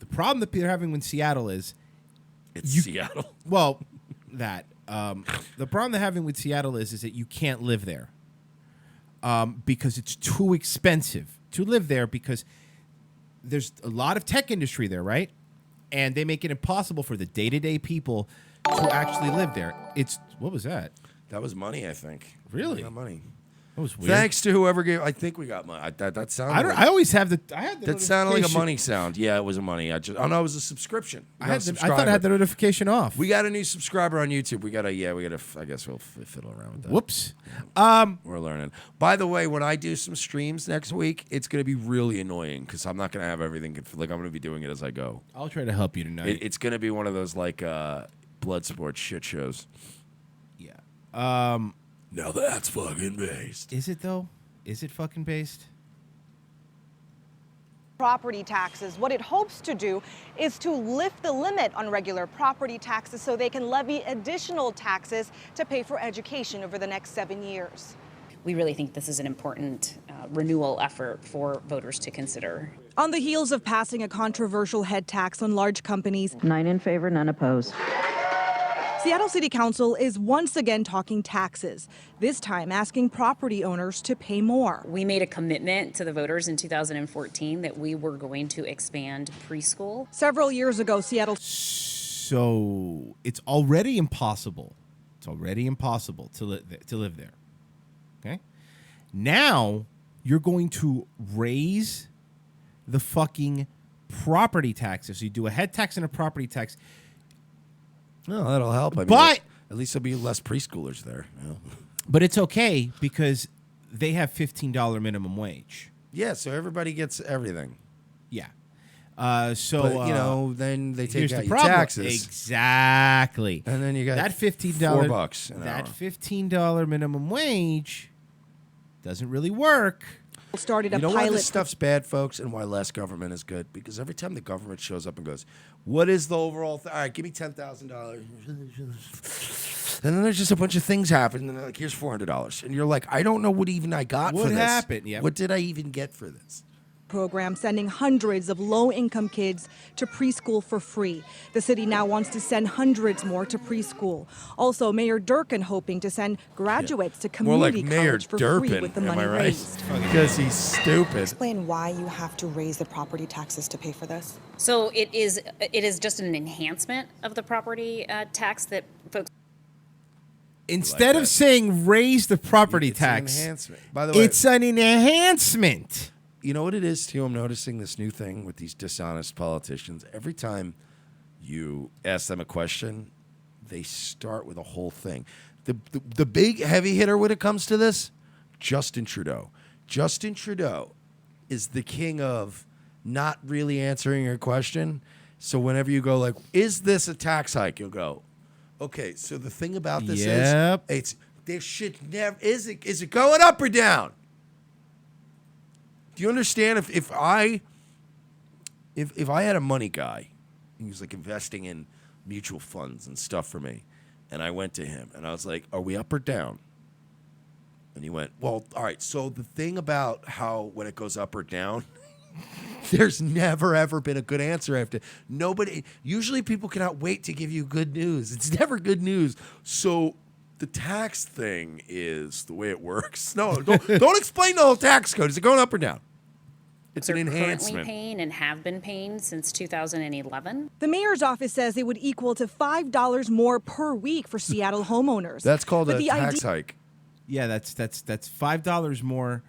The problem that they're having with Seattle is... Seattle. Well, that. The problem they're having with Seattle is that you can't live there because it's too expensive to live there because there's a lot of tech industry there, right? And they make it impossible for the day-to-day people to actually live there. What was that? That was money, I think. Really? We got money. That was weird. Thanks to whoever gave. I think we got money. That sounded. I always have the. I had the that sounded like a notification- money sound. Yeah, it was a money. Oh no, it was a subscription. We got a I thought subscriber. I had the notification off. We got a new subscriber on YouTube. We got. I guess we'll fiddle around with that. Whoops. We're learning. By the way, when I do some streams next week, it's going to be really annoying because I'm not going to have everything. Like I'm going to be doing it as I go. I'll try to help you tonight. It's going to be one of those like blood sports shit shows. Yeah. Now that's fucking based. Is it though? Is it fucking based? Property taxes. What it hopes to do is to lift the limit on regular property taxes so they can levy additional taxes to pay for education over the next 7 years. We really think this is an important renewal effort for voters to consider. On the heels of passing a controversial head tax on large companies, 9 in favor, none opposed. Seattle City Council is once again talking taxes, this time asking property owners to pay more. We made a commitment to the voters in 2014 that we were going to expand preschool. Several years ago, Seattle... So it's already impossible. It's already impossible to live there. Okay? Now you're going to raise the fucking property taxes. So you do a head tax and a property tax. No, that'll help. I mean, But- at least there'll be less preschoolers there. Yeah. But it's okay because they have $15 minimum wage. Yeah, so everybody gets everything. Yeah. But, then they take here's out the your problem. taxes. Exactly. And then you got that $15 $4 an that hour. $15 minimum wage doesn't really work. Started a You know why pilot. this stuff's bad, folks, and why less government is good? Because every time the government shows up and goes, what is the overall thing? All right, give me $10,000. And then there's just a bunch of things happen, and they're like, here's $400. And you're like, I don't know what even I got What for this. happened? Yep. What did I even get for this? Program sending hundreds of low-income kids to preschool for free. The city now wants to send hundreds more to preschool. Also, Mayor Durkin hoping to send graduates to More like community Mayor college for free Durpin, with the am money I right? raised. Because he's stupid. Explain why you have to raise the property taxes to pay for this. So it is just an enhancement of the property tax that folks. Instead of saying raise the property It's an tax, enhancement. By the way, it's an enhancement. You know what it is, too? I'm noticing this new thing with these dishonest politicians. Every time you ask them a question, they start with a whole thing. The big heavy hitter when it comes to this, Justin Trudeau. Justin Trudeau is the king of not really answering your question. So whenever you go like, is this a tax hike? You'll go, okay, so the thing about this Yep. is it's This should never. Is it going up or down? Do you understand if I had a money guy, he was like investing in mutual funds and stuff for me, and I went to him and I was like, "Are we up or down?" And he went, "Well, all right. So the thing about how when it goes up or down, there's never ever been a good answer after. Nobody. Usually people cannot wait to give you good news. It's never good news. So the tax thing is the way it works. No, don't explain the whole tax code. Is it going up or down? It's an enhancement. Currently paying and have been paying since 2011. The mayor's office says it would equal to $5 more per week for Seattle homeowners. That's called a tax hike. Yeah, that's $5 more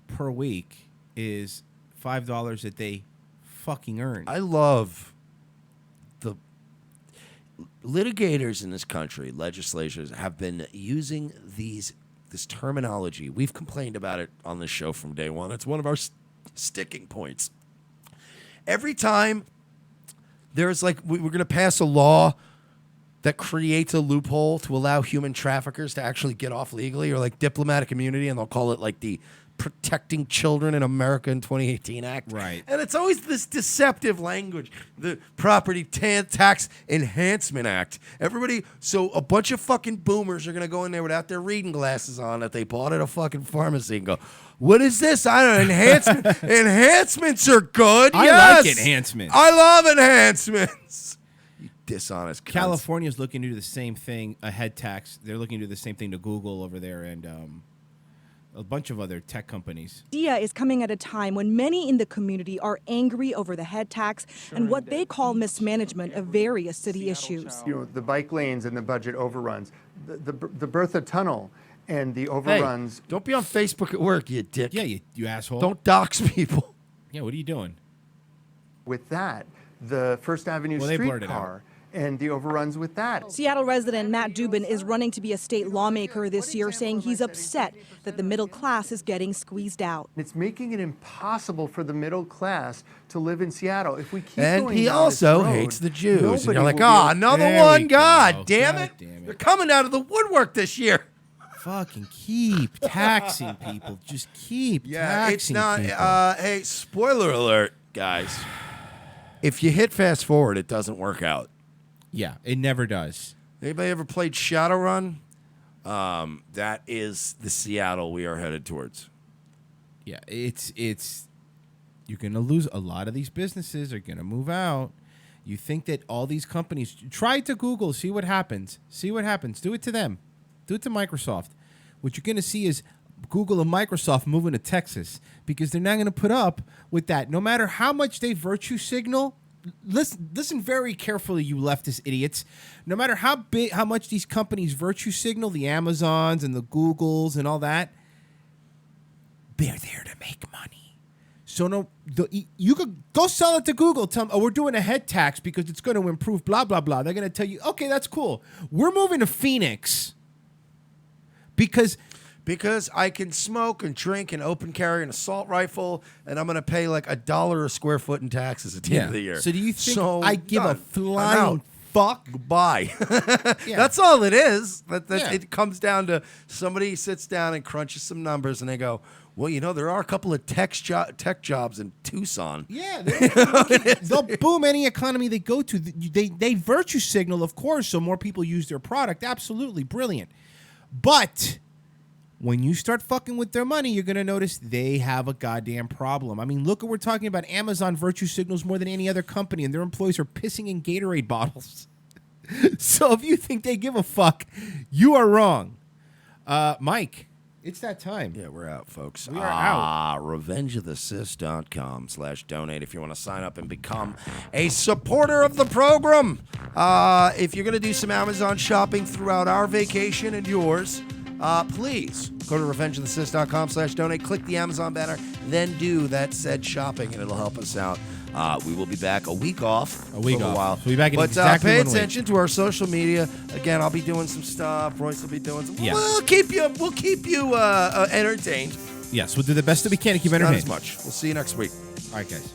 per week is $5 that they fucking earn. I love the litigators in this country, legislators have been using this terminology. We've complained about it on this show from day one. It's one of our sticking points. Every time there's like we're going to pass a law that creates a loophole to allow human traffickers to actually get off legally, or like diplomatic immunity, and they'll call it like the Protecting Children in America in 2018 Act. Right. And it's always this deceptive language, the Property Tax Enhancement Act. So a bunch of fucking boomers are going to go in there without their reading glasses on that they bought at a fucking pharmacy and go, "What is this? I don't know, enhancement. Enhancements are good. I like enhancements. I love enhancements." You dishonest cunts. California's looking to do the same thing, a head tax. They're looking to do the same thing to Google over there and a bunch of other tech companies. Idea is coming at a time when many in the community are angry over the head tax and what they call mismanagement of various city issues. You know, the bike lanes and the budget overruns, the Bertha Tunnel and the overruns. Hey, don't be on Facebook at work, you dick. Yeah, you asshole. Don't dox people. Yeah, what are you doing? With that, the First Avenue streetcar and the overruns with that. Seattle resident Matt Dubin is running to be a state lawmaker this year, saying he's upset that the middle class is getting squeezed out. It's making it impossible for the middle class to live in Seattle. If we keep And going he down also this road, hates the Jews. And you're like, nobody will be- another There one. we go. God damn it. God damn it. They're coming out of the woodwork this year. Fucking keep taxing people. Just keep taxing it's not. people. Hey, spoiler alert, guys. If you hit fast forward, it doesn't work out. Yeah, it never does. Anybody ever played Shadowrun? That is the Seattle we are headed towards. Yeah, it's you're gonna lose a lot of these businesses are gonna move out. You think that all these companies try to Google, see what happens. See what happens. Do it to them. Do it to Microsoft. What you're gonna see is Google and Microsoft moving to Texas because they're not gonna put up with that. No matter how much they virtue signal. Listen very carefully, you leftist idiots. No matter how much these companies virtue signal, the Amazons and the Googles and all that, they're there to make money. So you could go sell it to Google. Tell them, oh, we're doing a head tax because it's going to improve blah, blah, blah. They're going to tell you, okay, that's cool. We're moving to Phoenix because I can smoke and drink and open carry an assault rifle, and I'm going to pay like $1 a square foot in taxes at the end of the year. So do you think I give a flying fuck? Goodbye. That's all it is. It comes down to somebody sits down and crunches some numbers, and they go, well, you know, there are a couple of tech jobs in Tucson. Yeah, they'll boom any economy they go to. They virtue signal, of course, so more people use their product. Absolutely brilliant. But when you start fucking with their money, you're going to notice they have a goddamn problem. I mean, look what we're talking about. Amazon virtue signals more than any other company, and their employees are pissing in Gatorade bottles. So if you think they give a fuck, you are wrong. Mike, it's that time. Yeah, we're out, folks. We are out. RevengeOfTheSys.com/donate if you want to sign up and become a supporter of the program. If you're going to do some Amazon shopping throughout our vacation and yours, please go to RevengeOfTheSys.com/donate. Click the Amazon banner, then do that said shopping, and it'll help us out. We will be back a week off. A week for off. a while. We'll be back in exactly pay 1 week. attention to our social media. Again, I'll be doing some stuff. Royce will be doing some. Yeah. We'll keep you entertained. Yes, we'll do the best that we can to keep Not entertained. as much. We'll see you next week. All right, guys.